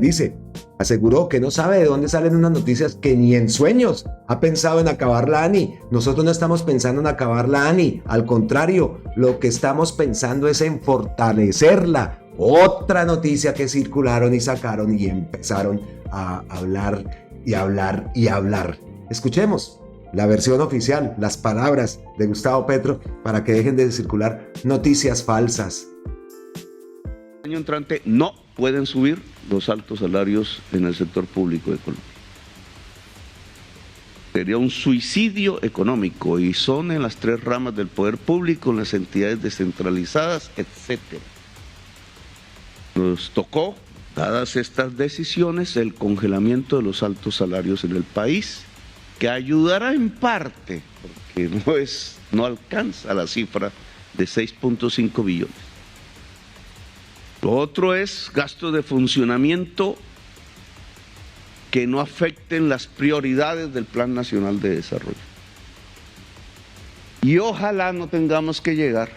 aseguró que no sabe de dónde salen unas noticias que ni en sueños ha pensado en acabar la ANI. Nosotros no estamos pensando en acabar la ANI, al contrario, lo que estamos pensando es en fortalecerla. Otra noticia que circularon y sacaron y empezaron a hablar y hablar. Escuchemos la versión oficial, las palabras de Gustavo Petro para que dejen de circular noticias falsas. El año entrante no pueden subir los altos salarios en el sector público de Colombia. Sería un suicidio económico y son en las tres ramas del poder público, en las entidades descentralizadas, etc. Nos tocó, dadas estas decisiones, el congelamiento de los altos salarios en el país, que ayudará en parte, porque no alcanza la cifra de 6.5 billones. Lo otro es gastos de funcionamiento que no afecten las prioridades del Plan Nacional de Desarrollo. Y ojalá no tengamos que llegar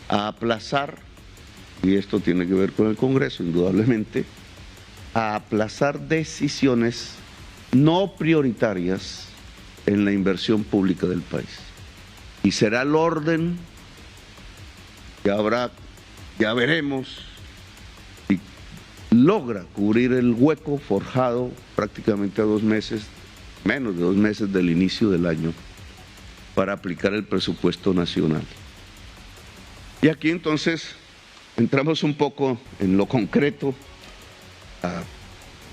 a aplazar, y esto tiene que ver con el Congreso indudablemente, a aplazar decisiones no prioritarias en la inversión pública del país. Y será el orden que ya veremos si logra cubrir el hueco forjado prácticamente a 2 meses, menos de 2 meses del inicio del año, para aplicar el presupuesto nacional. Y aquí entonces entramos un poco en lo concreto,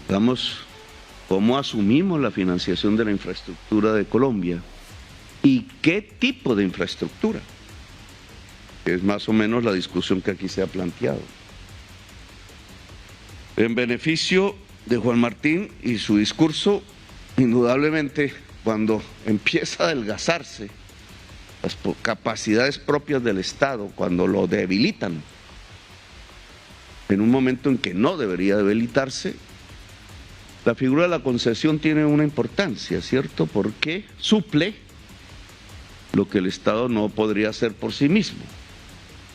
digamos, cómo asumimos la financiación de la infraestructura de Colombia y qué tipo de infraestructura, que es más o menos la discusión que aquí se ha planteado. En beneficio de Juan Martín y su discurso, indudablemente, cuando empieza a adelgazarse las capacidades propias del Estado, cuando lo debilitan, en un momento en que no debería debilitarse, la figura de la concesión tiene una importancia, ¿cierto? Porque suple lo que el Estado no podría hacer por sí mismo.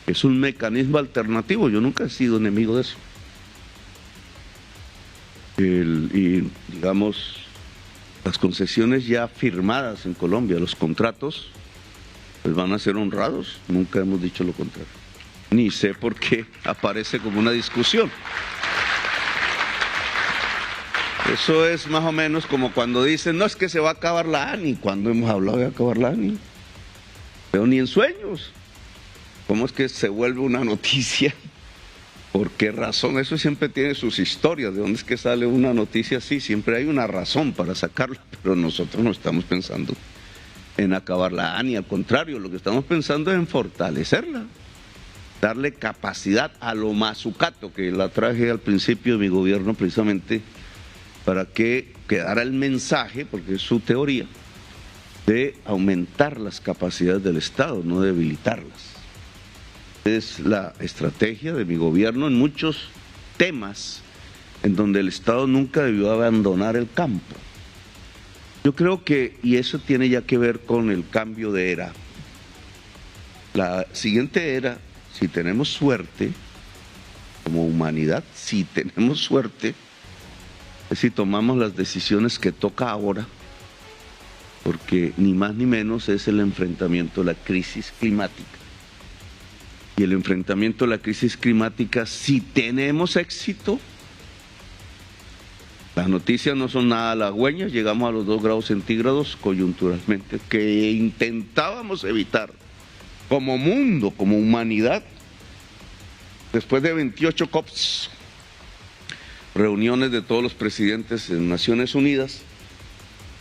Es un mecanismo alternativo, yo nunca he sido enemigo de eso. y digamos, las concesiones ya firmadas en Colombia, los contratos, pues van a ser honrados. Nunca hemos dicho lo contrario. Ni sé por qué aparece como una discusión. Eso es más o menos como cuando dicen, no, es que se va a acabar la ANI. ¿Cuándo hemos hablado de acabar la ANI? Pero ni en sueños. ¿Cómo es que se vuelve una noticia? ¿Por qué razón? Eso siempre tiene sus historias. ¿De dónde es que sale una noticia así? Siempre hay una razón para sacarla, pero nosotros no estamos pensando en acabar la ANI. Al contrario, lo que estamos pensando es en fortalecerla, darle capacidad a lo mazucato, que la traje al principio de mi gobierno precisamente para que quedara el mensaje, porque es su teoría, de aumentar las capacidades del Estado, no debilitarlas. Es la estrategia de mi gobierno en muchos temas en donde el Estado nunca debió abandonar el campo. Yo creo que, y eso tiene ya que ver con el cambio de era, la siguiente era, si tenemos suerte, como humanidad, si tenemos suerte, es si tomamos las decisiones que toca ahora, porque ni más ni menos es el enfrentamiento a la crisis climática. Y el enfrentamiento a la crisis climática, si tenemos éxito, las noticias no son nada halagüeñas, llegamos a los 2 grados centígrados coyunturalmente, que intentábamos evitar como mundo, como humanidad, después de 28 COPs, reuniones de todos los presidentes en Naciones Unidas,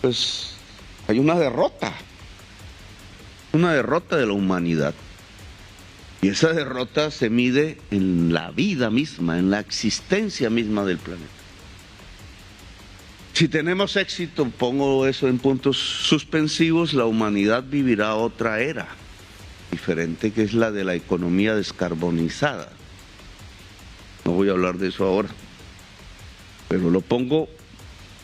pues hay una derrota de la humanidad. Y esa derrota se mide en la vida misma, en la existencia misma del planeta. Si tenemos éxito, pongo eso en puntos suspensivos, la humanidad vivirá otra era diferente, que es la de la economía descarbonizada. No voy a hablar de eso ahora, pero lo pongo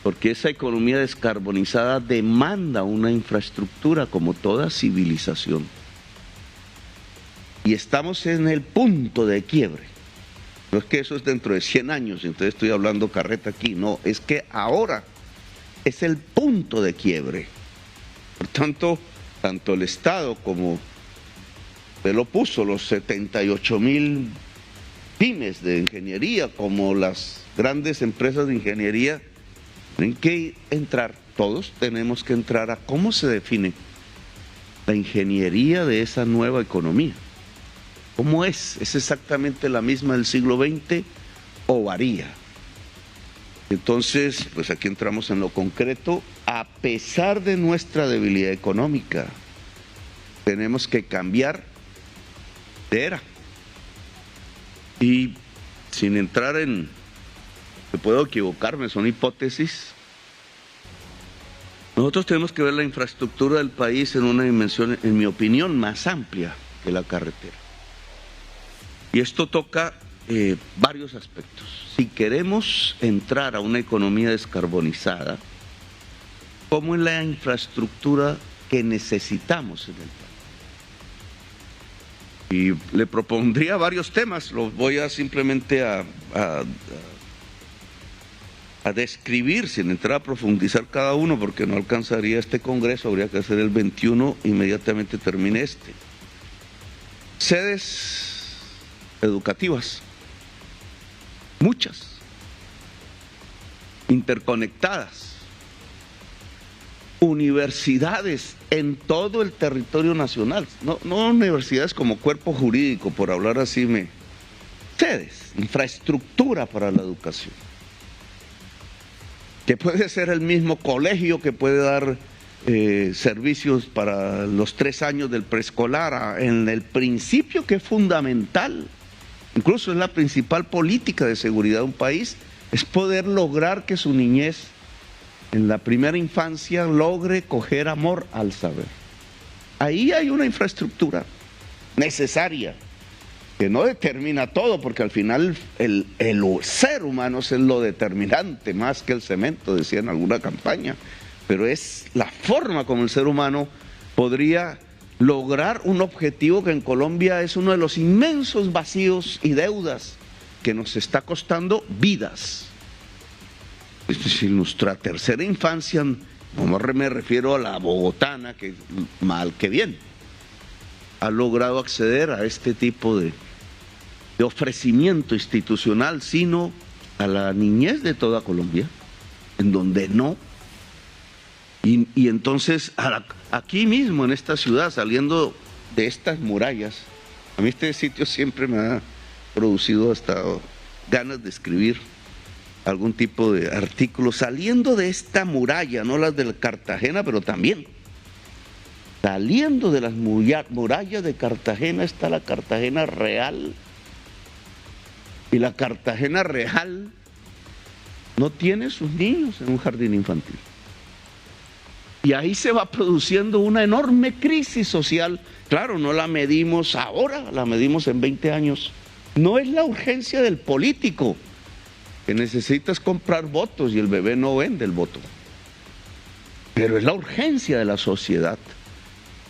porque esa economía descarbonizada demanda una infraestructura como toda civilización. Y estamos en el punto de quiebre. No es que eso es dentro de 100 años, entonces estoy hablando carreta aquí. No, es que ahora es el punto de quiebre. Por tanto, tanto el Estado como usted lo puso, los 78,000 pymes de ingeniería, como las grandes empresas de ingeniería, tienen que entrar, todos tenemos que entrar a cómo se define la ingeniería de esa nueva economía. ¿Cómo es? ¿Es exactamente la misma del siglo XX o varía? Entonces, pues aquí entramos en lo concreto. A pesar de nuestra debilidad económica, tenemos que cambiar de era. Y sin entrar en, que puedo equivocarme, son hipótesis, nosotros tenemos que ver la infraestructura del país en una dimensión, en mi opinión, más amplia que la carretera. Y esto toca varios aspectos. Si queremos entrar a una economía descarbonizada, ¿cómo es la infraestructura que necesitamos en el país? Y le propondría varios temas, los voy a simplemente a describir sin entrar a profundizar cada uno, porque no alcanzaría este congreso, habría que hacer el 21, inmediatamente termine este. Sedes educativas, muchas, interconectadas, universidades en todo el territorio nacional, no universidades como cuerpo jurídico, por hablar así, sedes, infraestructura para la educación, que puede ser el mismo colegio que puede dar servicios para los 3 años del preescolar, en el principio que es fundamental. Incluso es la principal política de seguridad de un país, es poder lograr que su niñez en la primera infancia logre coger amor al saber. Ahí hay una infraestructura necesaria, que no determina todo, porque al final el ser humano es lo determinante más que el cemento, decía en alguna campaña, pero es la forma como el ser humano podría lograr un objetivo que en Colombia es uno de los inmensos vacíos y deudas que nos está costando vidas. Es decir, nuestra tercera infancia, no me refiero a la bogotana, que mal que bien, ha logrado acceder a este tipo de ofrecimiento institucional, sino a la niñez de toda Colombia, en donde no. Y entonces, aquí mismo en esta ciudad, saliendo de estas murallas, a mí este sitio siempre me ha producido hasta ganas de escribir algún tipo de artículo, saliendo de esta muralla, no las de Cartagena, pero también, saliendo de las murallas de Cartagena está la Cartagena real, y la Cartagena real no tiene sus niños en un jardín infantil. Y ahí se va produciendo una enorme crisis social. Claro, no la medimos ahora, la medimos en 20 años. No es la urgencia del político, que necesitas comprar votos y el bebé no vende el voto. Pero es la urgencia de la sociedad.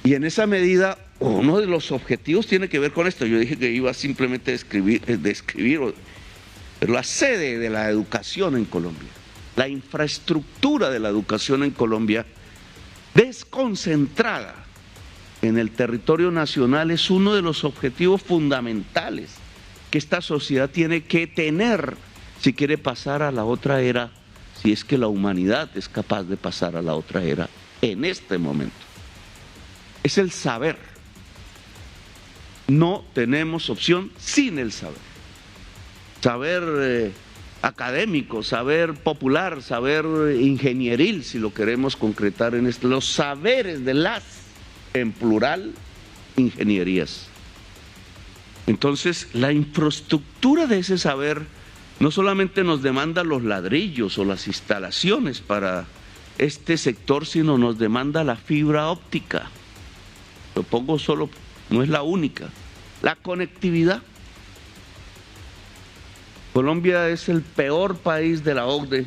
Y en esa medida, uno de los objetivos tiene que ver con esto. Yo dije que iba simplemente a describir la sede de la educación en Colombia, la infraestructura de la educación en Colombia, desconcentrada en el territorio nacional, es uno de los objetivos fundamentales que esta sociedad tiene que tener si quiere pasar a la otra era, si es que la humanidad es capaz de pasar a la otra era en este momento. Es el saber. No tenemos opción sin el saber. Saber académico, saber popular, saber ingenieril, si lo queremos concretar en esto, los saberes de las, en plural, ingenierías. Entonces, la infraestructura de ese saber no solamente nos demanda los ladrillos o las instalaciones para este sector, sino nos demanda la fibra óptica. Lo pongo solo, no es la única. La conectividad. Colombia es el peor país de la OCDE.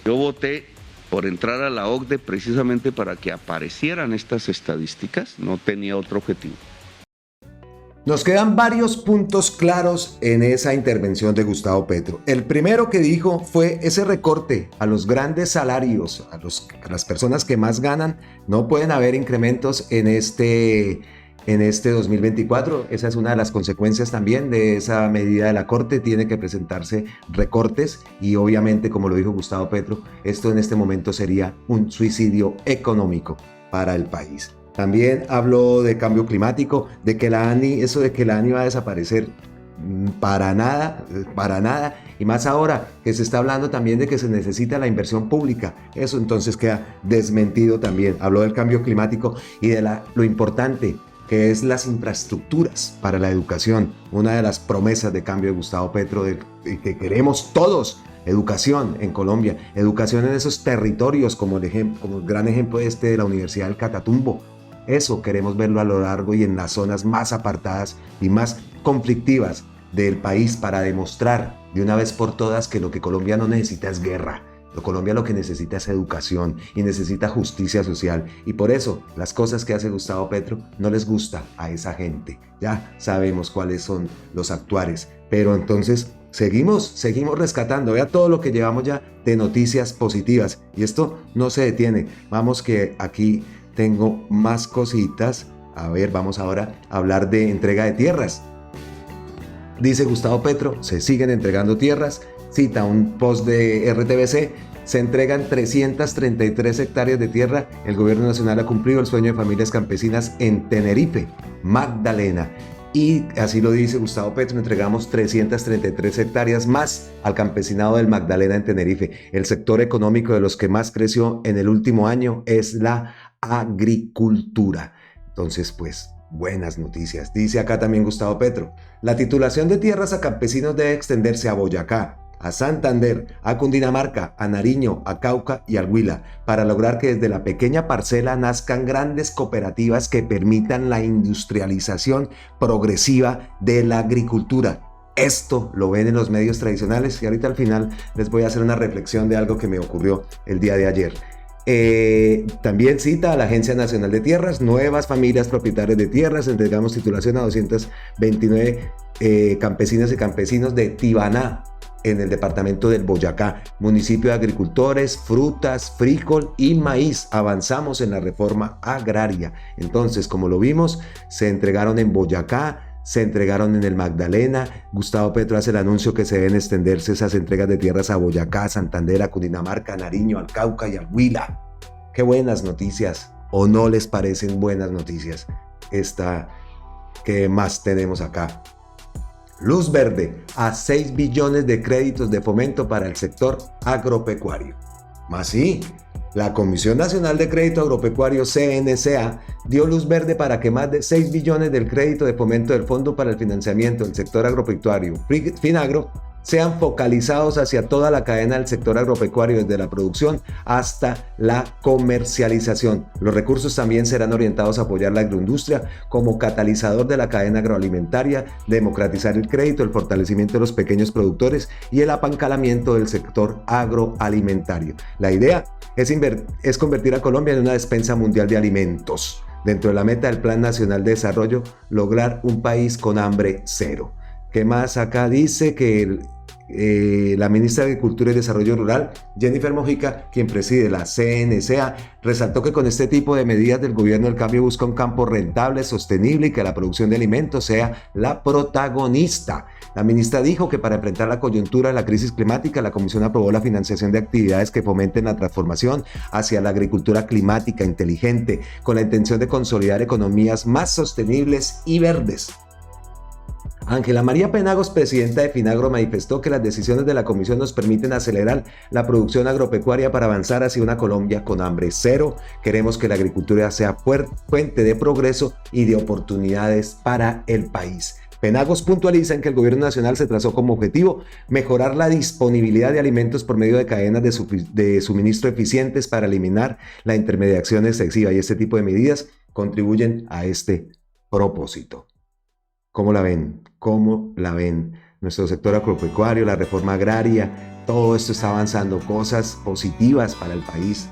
Yo voté por entrar a la OCDE precisamente para que aparecieran estas estadísticas, no tenía otro objetivo. Nos quedan varios puntos claros en esa intervención de Gustavo Petro. El primero que dijo fue ese recorte a los grandes salarios, a las personas que más ganan. No pueden haber incrementos en este 2024. Esa es una de las consecuencias también de esa medida de la Corte. Tiene que presentarse recortes y obviamente, como lo dijo Gustavo Petro, esto en este momento sería un suicidio económico para el país. También habló de cambio climático, de que la ANI, eso de que la ANI va a desaparecer, para nada, y más ahora que se está hablando también de que se necesita la inversión pública, eso entonces queda desmentido también. Habló del cambio climático y de lo importante que es las infraestructuras para la educación, una de las promesas de cambio de Gustavo Petro, de que queremos todos. Educación en Colombia, educación en esos territorios como el gran ejemplo de la Universidad del Catatumbo. Eso queremos verlo a lo largo y en las zonas más apartadas y más conflictivas del país, para demostrar de una vez por todas que lo que Colombia no necesita es guerra. Colombia lo que necesita es educación y necesita justicia social. Y por eso las cosas que hace Gustavo Petro no les gusta a esa gente. Ya sabemos cuáles son los actuares. Pero entonces seguimos rescatando. Vea todo lo que llevamos ya de noticias positivas. Y esto no se detiene. Vamos que aquí tengo más cositas. A ver, vamos ahora a hablar de entrega de tierras. Dice Gustavo Petro, se siguen entregando tierras. Cita un post de RTBC, se entregan 333 hectáreas de tierra. El gobierno nacional ha cumplido el sueño de familias campesinas en Tenerife, Magdalena. Y así lo dice Gustavo Petro, entregamos 333 hectáreas más al campesinado del Magdalena en Tenerife. El sector económico de los que más creció en el último año es la agricultura. Entonces, pues, buenas noticias. Dice acá también Gustavo Petro, la titulación de tierras a campesinos debe extenderse a Boyacá, a Santander, a Cundinamarca, a Nariño, a Cauca y al Huila, para lograr que desde la pequeña parcela nazcan grandes cooperativas que permitan la industrialización progresiva de la agricultura. Esto lo ven en los medios tradicionales y ahorita al final les voy a hacer una reflexión de algo que me ocurrió el día de ayer. También cita a la Agencia Nacional de Tierras, nuevas familias propietarias de tierras, entregamos titulación a 229 campesinas y campesinos de Tibaná, en el departamento del Boyacá, municipio de agricultores, frutas, frijol y maíz. Avanzamos en la reforma agraria. Entonces, como lo vimos, se entregaron en Boyacá, se entregaron en el Magdalena. Gustavo Petro hace el anuncio que se deben extenderse esas entregas de tierras a Boyacá, Santander, a Cundinamarca, a Nariño, al Cauca y al Huila. Qué buenas noticias, ¿o no les parecen buenas noticias esta que más tenemos acá? Luz verde a 6 billones de créditos de fomento para el sector agropecuario. Más sí, la Comisión Nacional de Crédito Agropecuario, CNCA, dio luz verde para que más de 6 billones del crédito de fomento del Fondo para el Financiamiento del Sector Agropecuario, FINAGRO, sean focalizados hacia toda la cadena del sector agropecuario, desde la producción hasta la comercialización. Los recursos también serán orientados a apoyar la agroindustria como catalizador de la cadena agroalimentaria, democratizar el crédito, el fortalecimiento de los pequeños productores y el apancalamiento del sector agroalimentario. La idea es convertir a Colombia en una despensa mundial de alimentos. Dentro de la meta del Plan Nacional de Desarrollo, lograr un país con hambre cero. ¿Qué más acá dice? Que la ministra de Agricultura y Desarrollo Rural, Jennifer Mojica, quien preside la CNCA, resaltó que con este tipo de medidas del gobierno el cambio busca un campo rentable, sostenible y que la producción de alimentos sea la protagonista. La ministra dijo que para enfrentar la coyuntura de la crisis climática, la Comisión aprobó la financiación de actividades que fomenten la transformación hacia la agricultura climática inteligente, con la intención de consolidar economías más sostenibles y verdes. Ángela María Penagos, presidenta de FINAGRO, manifestó que las decisiones de la Comisión nos permiten acelerar la producción agropecuaria para avanzar hacia una Colombia con hambre cero. Queremos que la agricultura sea fuente de progreso y de oportunidades para el país. Penagos puntualiza en que el gobierno nacional se trazó como objetivo mejorar la disponibilidad de alimentos por medio de cadenas de suministro eficientes para eliminar la intermediación excesiva, y este tipo de medidas contribuyen a este propósito. ¿Cómo la ven? ¿Cómo la ven? Nuestro sector agropecuario, la reforma agraria, todo esto está avanzando, cosas positivas para el país.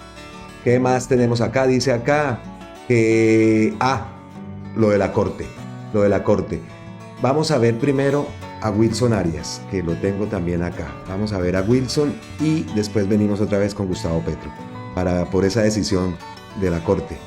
¿Qué más tenemos acá? Dice acá que... lo de la corte. Vamos a ver primero a Wilson Arias, que lo tengo también acá. Vamos a ver a Wilson y después venimos otra vez con Gustavo Petro por esa decisión de la corte.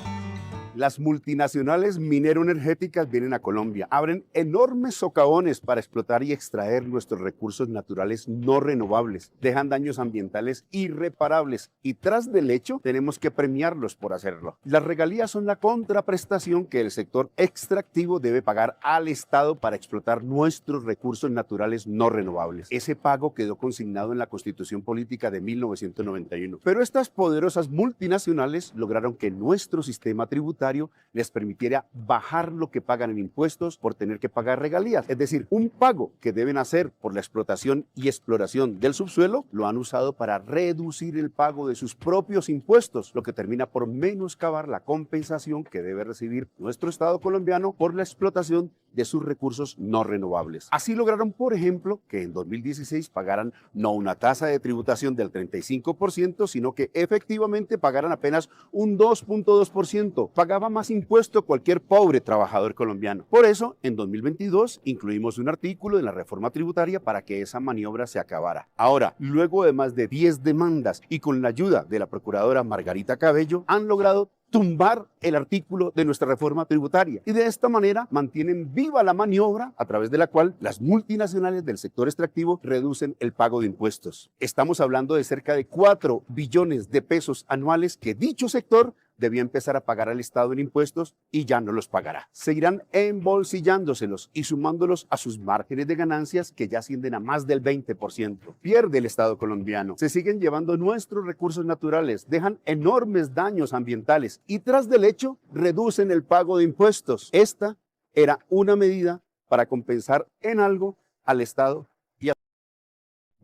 Las multinacionales minero-energéticas vienen a Colombia, abren enormes socavones para explotar y extraer nuestros recursos naturales no renovables, dejan daños ambientales irreparables y tras del hecho tenemos que premiarlos por hacerlo. Las regalías son la contraprestación que el sector extractivo debe pagar al Estado para explotar nuestros recursos naturales no renovables. Ese pago quedó consignado en la Constitución Política de 1991. Pero estas poderosas multinacionales lograron que nuestro sistema tributario les permitiera bajar lo que pagan en impuestos por tener que pagar regalías. Es decir, un pago que deben hacer por la explotación y exploración del subsuelo lo han usado para reducir el pago de sus propios impuestos, lo que termina por menoscabar la compensación que debe recibir nuestro Estado colombiano por la explotación de sus recursos no renovables. Así lograron, por ejemplo, que en 2016 pagaran no una tasa de tributación del 35%, sino que efectivamente pagaran apenas un 2.2%. Pagaba más impuesto cualquier pobre trabajador colombiano. Por eso, en 2022 incluimos un artículo en la reforma tributaria para que esa maniobra se acabara. Ahora, luego de más de 10 demandas y con la ayuda de la procuradora Margarita Cabello, han logrado tumbar el artículo de nuestra reforma tributaria y de esta manera mantienen viva la maniobra a través de la cual las multinacionales del sector extractivo reducen el pago de impuestos. Estamos hablando de cerca de 4 billones de pesos anuales que dicho sector debía empezar a pagar al Estado en impuestos y ya no los pagará. Seguirán embolsillándoselos y sumándolos a sus márgenes de ganancias que ya ascienden a más del 20%. Pierde el Estado colombiano. Se siguen llevando nuestros recursos naturales, dejan enormes daños ambientales y tras del hecho reducen el pago de impuestos. Esta era una medida para compensar en algo al Estado y a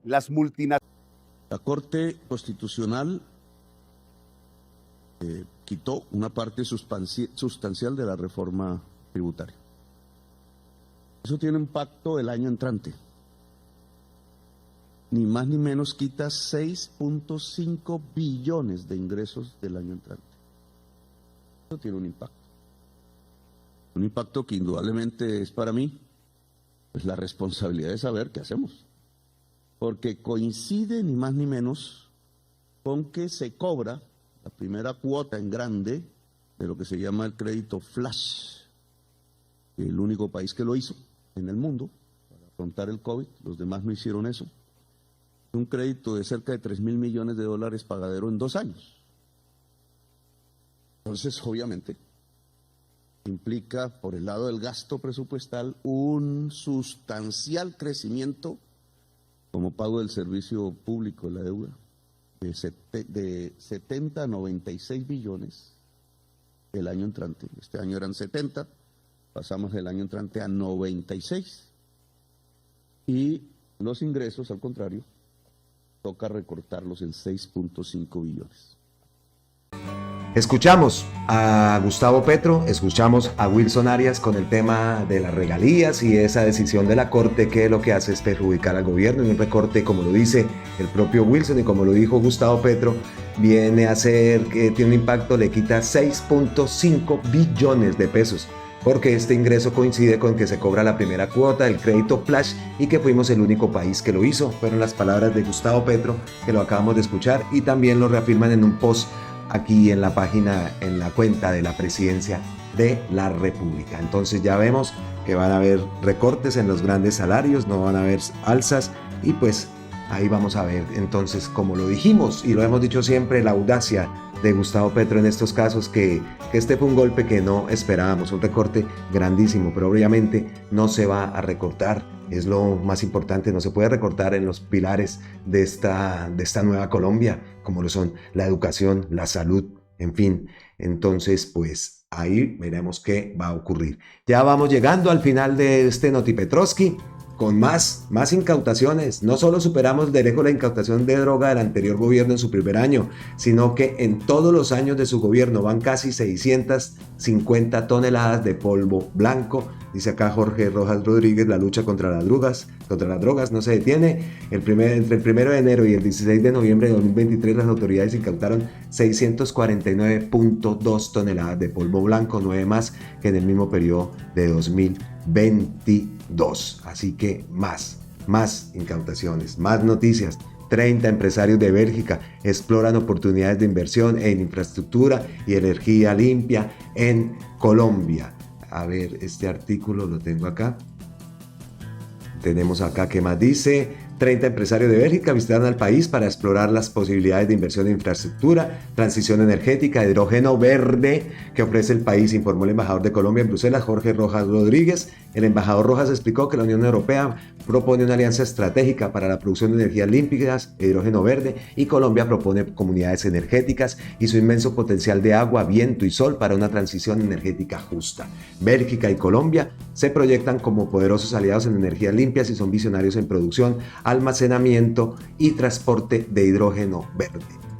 las multinacionales. La Corte Constitucional quitó una parte sustancial de la reforma tributaria. Eso tiene impacto el año entrante. Ni más ni menos quita 6.5 billones de ingresos del año entrante. Eso tiene un impacto. Un impacto que indudablemente es para mí pues, la responsabilidad de saber qué hacemos. porque coincide ni más ni menos con que se cobra la primera cuota en grande de lo que se llama el crédito flash, el único país que lo hizo en el mundo para afrontar el COVID, los demás no hicieron eso. Un crédito de cerca de $3.000 millones pagadero en 2 años. Entonces, obviamente, implica por el lado del gasto presupuestal un sustancial crecimiento como pago del servicio público de la deuda de 70 a 96 billones el año entrante. Este año eran 70, pasamos el año entrante a 96. Y los ingresos, al contrario, toca recortarlos en 6.5 billones. Escuchamos a Gustavo Petro, escuchamos a Wilson Arias con el tema de las regalías y esa decisión de la Corte que lo que hace es perjudicar al gobierno, y un recorte, como lo dice el propio Wilson y como lo dijo Gustavo Petro, viene a ser que tiene un impacto, le quita 6.5 billones de pesos, porque este ingreso coincide con que se cobra la primera cuota del crédito flash y que fuimos el único país que lo hizo. Fueron las palabras de Gustavo Petro, que lo acabamos de escuchar, y también lo reafirman en un post aquí en la página, en la cuenta de la Presidencia de la República. Entonces ya vemos que van a haber recortes en los grandes salarios, no van a haber alzas, y pues ahí vamos a ver entonces, como lo dijimos y lo hemos dicho siempre, la audacia de Gustavo Petro en estos casos, que este fue un golpe que no esperábamos, un recorte grandísimo, pero obviamente no se va a recortar. Es lo más importante, no se puede recortar en los pilares de esta nueva Colombia, como lo son la educación, la salud, en fin. Entonces, pues ahí veremos qué va a ocurrir. Ya vamos llegando al final de este Notipetrovsky, con más incautaciones. No solo superamos de lejos la incautación de droga del anterior gobierno en su primer año, sino que en todos los años de su gobierno van casi 650 toneladas de polvo blanco. Dice acá Jorge Rojas Rodríguez, la lucha contra las drogas no se detiene. Entre el 1 de enero y el 16 de noviembre de 2023, las autoridades incautaron 649.2 toneladas de polvo blanco, 9 más que en el mismo periodo de 2022. Así que más incautaciones, más noticias. 30 empresarios de Bélgica exploran oportunidades de inversión en infraestructura y energía limpia en Colombia. A ver, este artículo lo tengo acá. Tenemos acá, ¿qué más dice? 30 empresarios de Bélgica visitaron al país para explorar las posibilidades de inversión en infraestructura, transición energética, hidrógeno verde que ofrece el país, informó el embajador de Colombia en Bruselas, Jorge Rojas Rodríguez. El embajador Rojas explicó que la Unión Europea propone una alianza estratégica para la producción de energías limpias e hidrógeno verde, y Colombia propone comunidades energéticas y su inmenso potencial de agua, viento y sol para una transición energética justa. Bélgica y Colombia se proyectan como poderosos aliados en energías limpias y son visionarios en producción, almacenamiento y transporte de hidrógeno verde.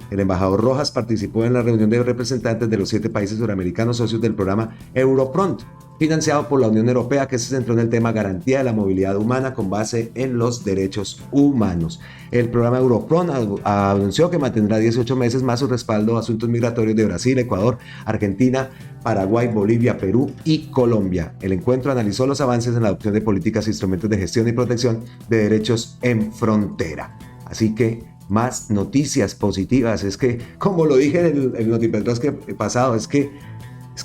El embajador Rojas participó en la reunión de representantes de los 7 países suramericanos socios del programa Europront, financiado por la Unión Europea, que se centró en el tema garantía de la movilidad humana con base en los derechos humanos. El programa Europront anunció que mantendrá 18 meses más su respaldo a asuntos migratorios de Brasil, Ecuador, Argentina, Paraguay, Bolivia, Perú y Colombia. El encuentro analizó los avances en la adopción de políticas e instrumentos de gestión y protección de derechos en frontera. Así que más noticias positivas. Es que, como lo dije en el Notipetrovsky pasado, es que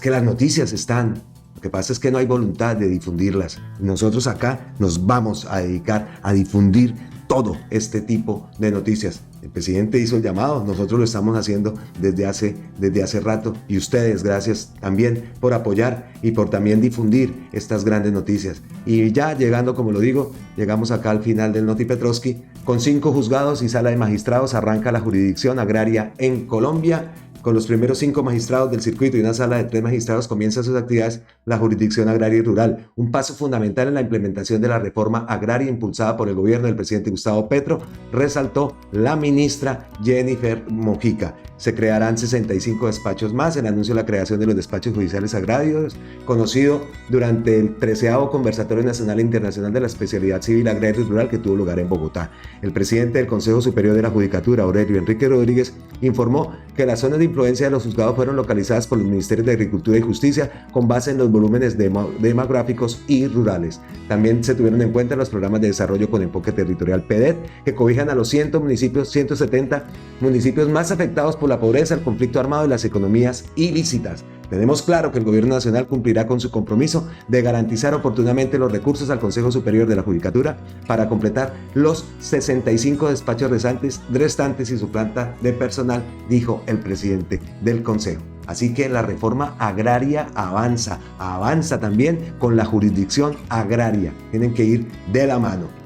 las noticias están. Lo que pasa es que no hay voluntad de difundirlas. Nosotros acá nos vamos a dedicar a difundir todo este tipo de noticias. El presidente hizo el llamado, nosotros lo estamos haciendo desde hace rato, y ustedes, gracias también por apoyar y por también difundir estas grandes noticias. Y ya llegando, como lo digo, llegamos acá al final del Notipetrovsky. Con 5 juzgados y sala de magistrados arranca la jurisdicción agraria en Colombia. Con los primeros 5 magistrados del circuito y una sala de 3 magistrados comienza sus actividades la jurisdicción agraria y rural, un paso fundamental en la implementación de la reforma agraria impulsada por el gobierno del presidente Gustavo Petro, resaltó la ministra Jennifer Mojica. Se crearán 65 despachos más. El anuncio de la creación de los despachos judiciales agrarios, conocido durante el 13º Conversatorio Nacional e Internacional de la Especialidad Civil Agraria y Rural, que tuvo lugar en Bogotá. El presidente del Consejo Superior de la Judicatura, Aurelio Enrique Rodríguez, informó que las zonas de influencia de los juzgados fueron localizadas por los Ministerios de Agricultura y Justicia con base en los volúmenes demográficos y rurales. También se tuvieron en cuenta los programas de desarrollo con enfoque territorial PEDET, que cobijan a los 170 municipios más afectados por la pobreza, el conflicto armado y las economías ilícitas. Tenemos claro que el Gobierno Nacional cumplirá con su compromiso de garantizar oportunamente los recursos al Consejo Superior de la Judicatura para completar los 65 despachos restantes y su planta de personal, dijo el presidente del Consejo. Así que la reforma agraria avanza también con la jurisdicción agraria. Tienen que ir de la mano.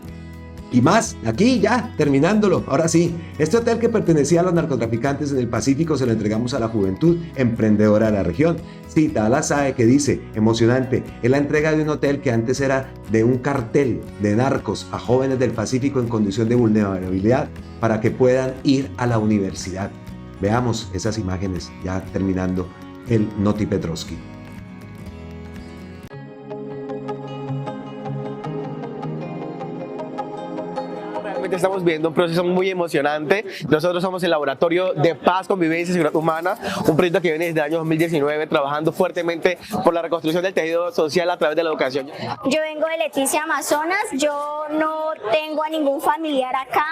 Y más, aquí ya, terminándolo, ahora sí, este hotel que pertenecía a los narcotraficantes en el Pacífico se lo entregamos a la juventud emprendedora de la región. Cita a la SAE que dice, emocionante, es la entrega de un hotel que antes era de un cartel de narcos a jóvenes del Pacífico en condición de vulnerabilidad para que puedan ir a la universidad. Veamos esas imágenes ya terminando el Noti Petrovsky. Estamos viendo un proceso muy emocionante. Nosotros somos el Laboratorio de Paz, Convivencia y Seguridad Humana, un proyecto que viene desde el año 2019 trabajando fuertemente por la reconstrucción del tejido social a través de la educación. Yo vengo de Leticia, Amazonas, yo no tengo a ningún familiar acá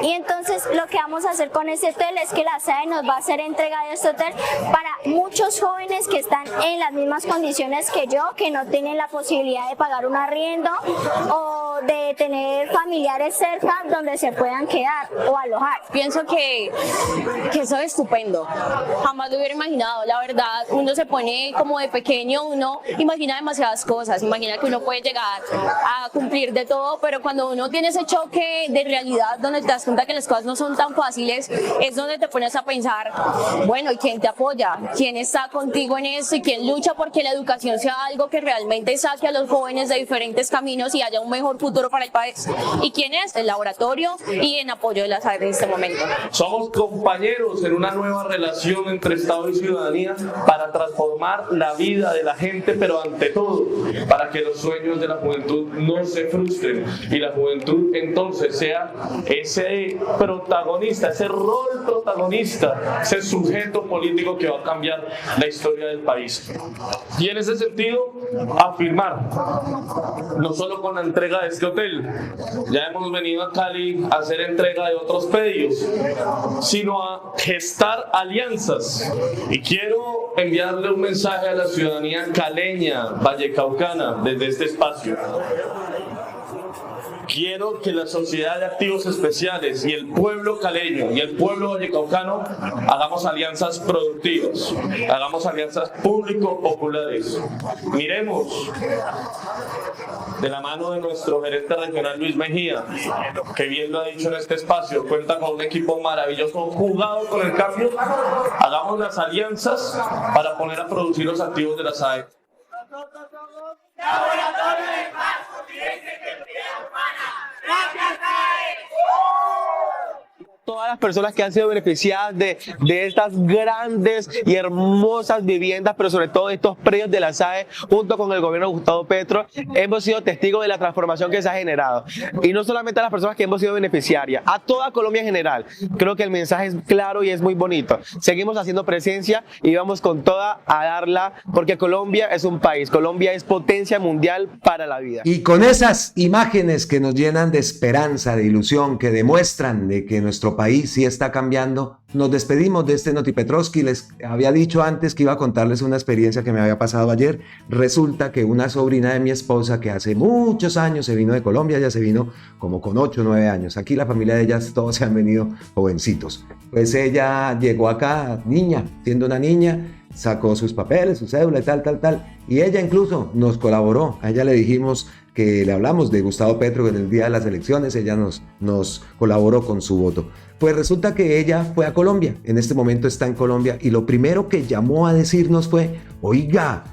y entonces lo que vamos a hacer con este hotel es que la SAE nos va a hacer entrega de este hotel para muchos jóvenes que están en las mismas condiciones que yo, que no tienen la posibilidad de pagar un arriendo o de tener familiares cerca donde se puedan quedar o alojar. Pienso que eso es estupendo, jamás lo hubiera imaginado, la verdad. Uno se pone como de pequeño, uno imagina demasiadas cosas, imagina que uno puede llegar a cumplir de todo, pero cuando uno tiene ese choque de realidad donde te das cuenta que las cosas no son tan fáciles, es donde te pones a pensar, bueno, ¿y quién te apoya? ¿Quién está contigo en eso? ¿Y quién lucha porque la educación sea algo que realmente saque a los jóvenes de diferentes caminos y haya un mejor futuro para el país? ¿Y quién es? El laboratorio y en apoyo de la SAE en este momento. Somos compañeros en una nueva relación entre Estado y ciudadanía para transformar la vida de la gente, pero ante todo, para que los sueños de la juventud no se frustren y la juventud entonces sea ese protagonista, ese rol protagonista, ese sujeto político que va a cambiar la historia del país. Y en ese sentido, afirmar, no solo con la entrega de este hotel, ya hemos venido a Cali a hacer entrega de otros pedidos, sino a gestar alianzas. Y quiero enviarle un mensaje a la ciudadanía caleña, vallecaucana, desde este espacio. Quiero que la Sociedad de Activos Especiales y el pueblo caleño y el pueblo vallecaucano hagamos alianzas productivas, hagamos alianzas público-populares. Miremos de la mano de nuestro gerente regional Luis Mejía, que bien lo ha dicho en este espacio, cuenta con un equipo maravilloso jugado con el cambio. Hagamos las alianzas para poner a producir los activos de la SAE. Laboratorio de Paz, Convivencia y Seguridad Humana. ¡Gracias, SAE! Todas las personas que han sido beneficiadas de estas grandes y hermosas viviendas, pero sobre todo estos predios de la SAE, junto con el gobierno de Gustavo Petro, hemos sido testigos de la transformación que se ha generado. Y no solamente a las personas que hemos sido beneficiarias, a toda Colombia en general. Creo que el mensaje es claro y es muy bonito. Seguimos haciendo presencia y vamos con toda a darla, porque Colombia es un país, Colombia es potencia mundial para la vida. Y con esas imágenes que nos llenan de esperanza, de ilusión, que demuestran de que nuestro país sí está cambiando, nos despedimos de este Noti Petrovsky. Les había dicho antes que iba a contarles una experiencia que me había pasado ayer. Resulta que una sobrina de mi esposa, que hace muchos años se vino de Colombia, ella se vino como con 8 o 9 años. Aquí la familia de ellas todos se han venido jovencitos. Pues ella llegó acá, niña, siendo una niña, sacó sus papeles, su cédula y tal. Y ella incluso nos colaboró. A ella le dijimos que le hablamos de Gustavo Petro en el día de las elecciones, ella nos colaboró con su voto. Pues resulta que ella fue a Colombia, en este momento está en Colombia, y lo primero que llamó a decirnos fue, oiga,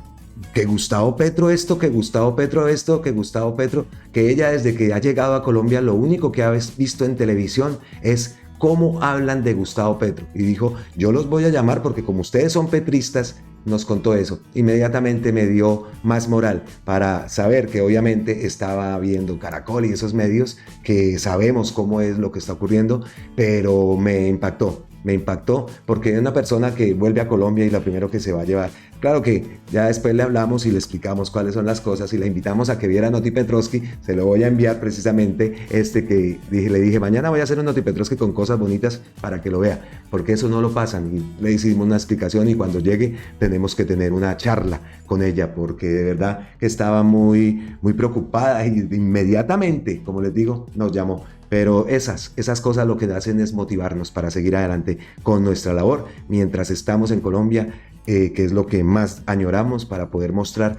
que Gustavo Petro esto, que Gustavo Petro esto, que Gustavo Petro, que ella desde que ha llegado a Colombia lo único que ha visto en televisión es cómo hablan de Gustavo Petro. Y dijo, yo los voy a llamar porque como ustedes son petristas, nos contó eso. Inmediatamente me dio más moral para saber que obviamente estaba viendo Caracol y esos medios que sabemos cómo es lo que está ocurriendo, pero me impactó me impactó, porque es una persona que vuelve a Colombia y lo primero que se va a llevar. Claro que ya después le hablamos y le explicamos cuáles son las cosas y le invitamos a que viera Noti Petrovsky. Se lo voy a enviar precisamente le dije, mañana voy a hacer un Noti Petrovsky con cosas bonitas para que lo vea, porque eso no lo pasan. Y le hicimos una explicación y cuando llegue tenemos que tener una charla con ella, porque de verdad que estaba muy preocupada y inmediatamente, como les digo, nos llamó. Pero esas cosas lo que hacen es motivarnos para seguir adelante con nuestra labor mientras estamos en Colombia, que es lo que más añoramos, para poder mostrar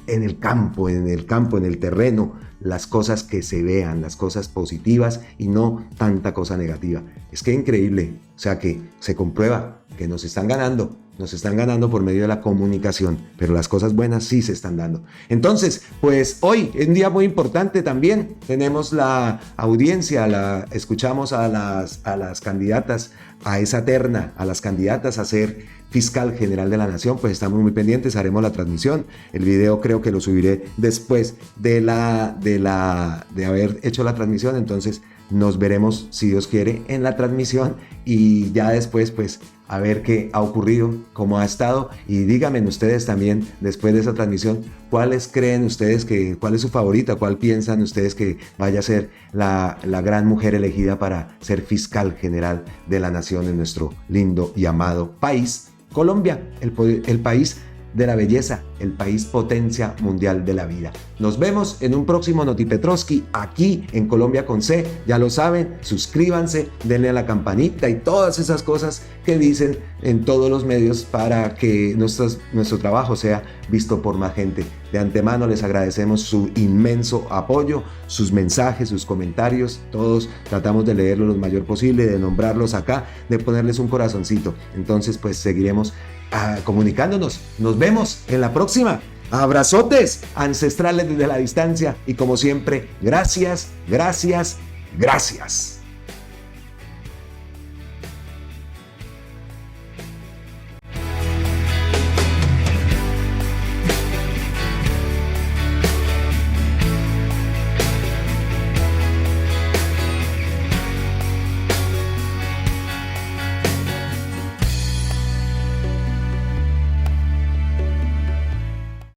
en el campo, en el terreno, las cosas que se vean, las cosas positivas y no tanta cosa negativa. Es que increíble, o sea que se comprueba que nos están ganando por medio de la comunicación, pero las cosas buenas sí se están dando. Entonces, pues hoy es un día muy importante también. Tenemos la audiencia, escuchamos a las candidatas, a esa terna, a las candidatas a ser fiscal general de la nación. Pues estamos muy pendientes, haremos la transmisión. El video creo que lo subiré después de haber hecho la transmisión. Entonces nos veremos, si Dios quiere, en la transmisión y ya después pues a ver qué ha ocurrido, cómo ha estado, y díganme ustedes también después de esa transmisión cuáles creen ustedes cuál es su favorita, cuál piensan ustedes que vaya a ser la gran mujer elegida para ser fiscal general de la nación en nuestro lindo y amado país, Colombia, el país de la belleza, el país potencia mundial de la vida. Nos vemos en un próximo Noti Petrovsky aquí en Colombia con C. Ya lo saben, suscríbanse, denle a la campanita y todas esas cosas que dicen en todos los medios para que nuestro trabajo sea visto por más gente. De antemano les agradecemos su inmenso apoyo, sus mensajes, sus comentarios, todos tratamos de leerlos lo mayor posible, de nombrarlos acá, de ponerles un corazoncito. Entonces pues seguiremos comunicándonos. Nos vemos en la próxima. Abrazotes ancestrales desde la distancia y como siempre, gracias, gracias, gracias.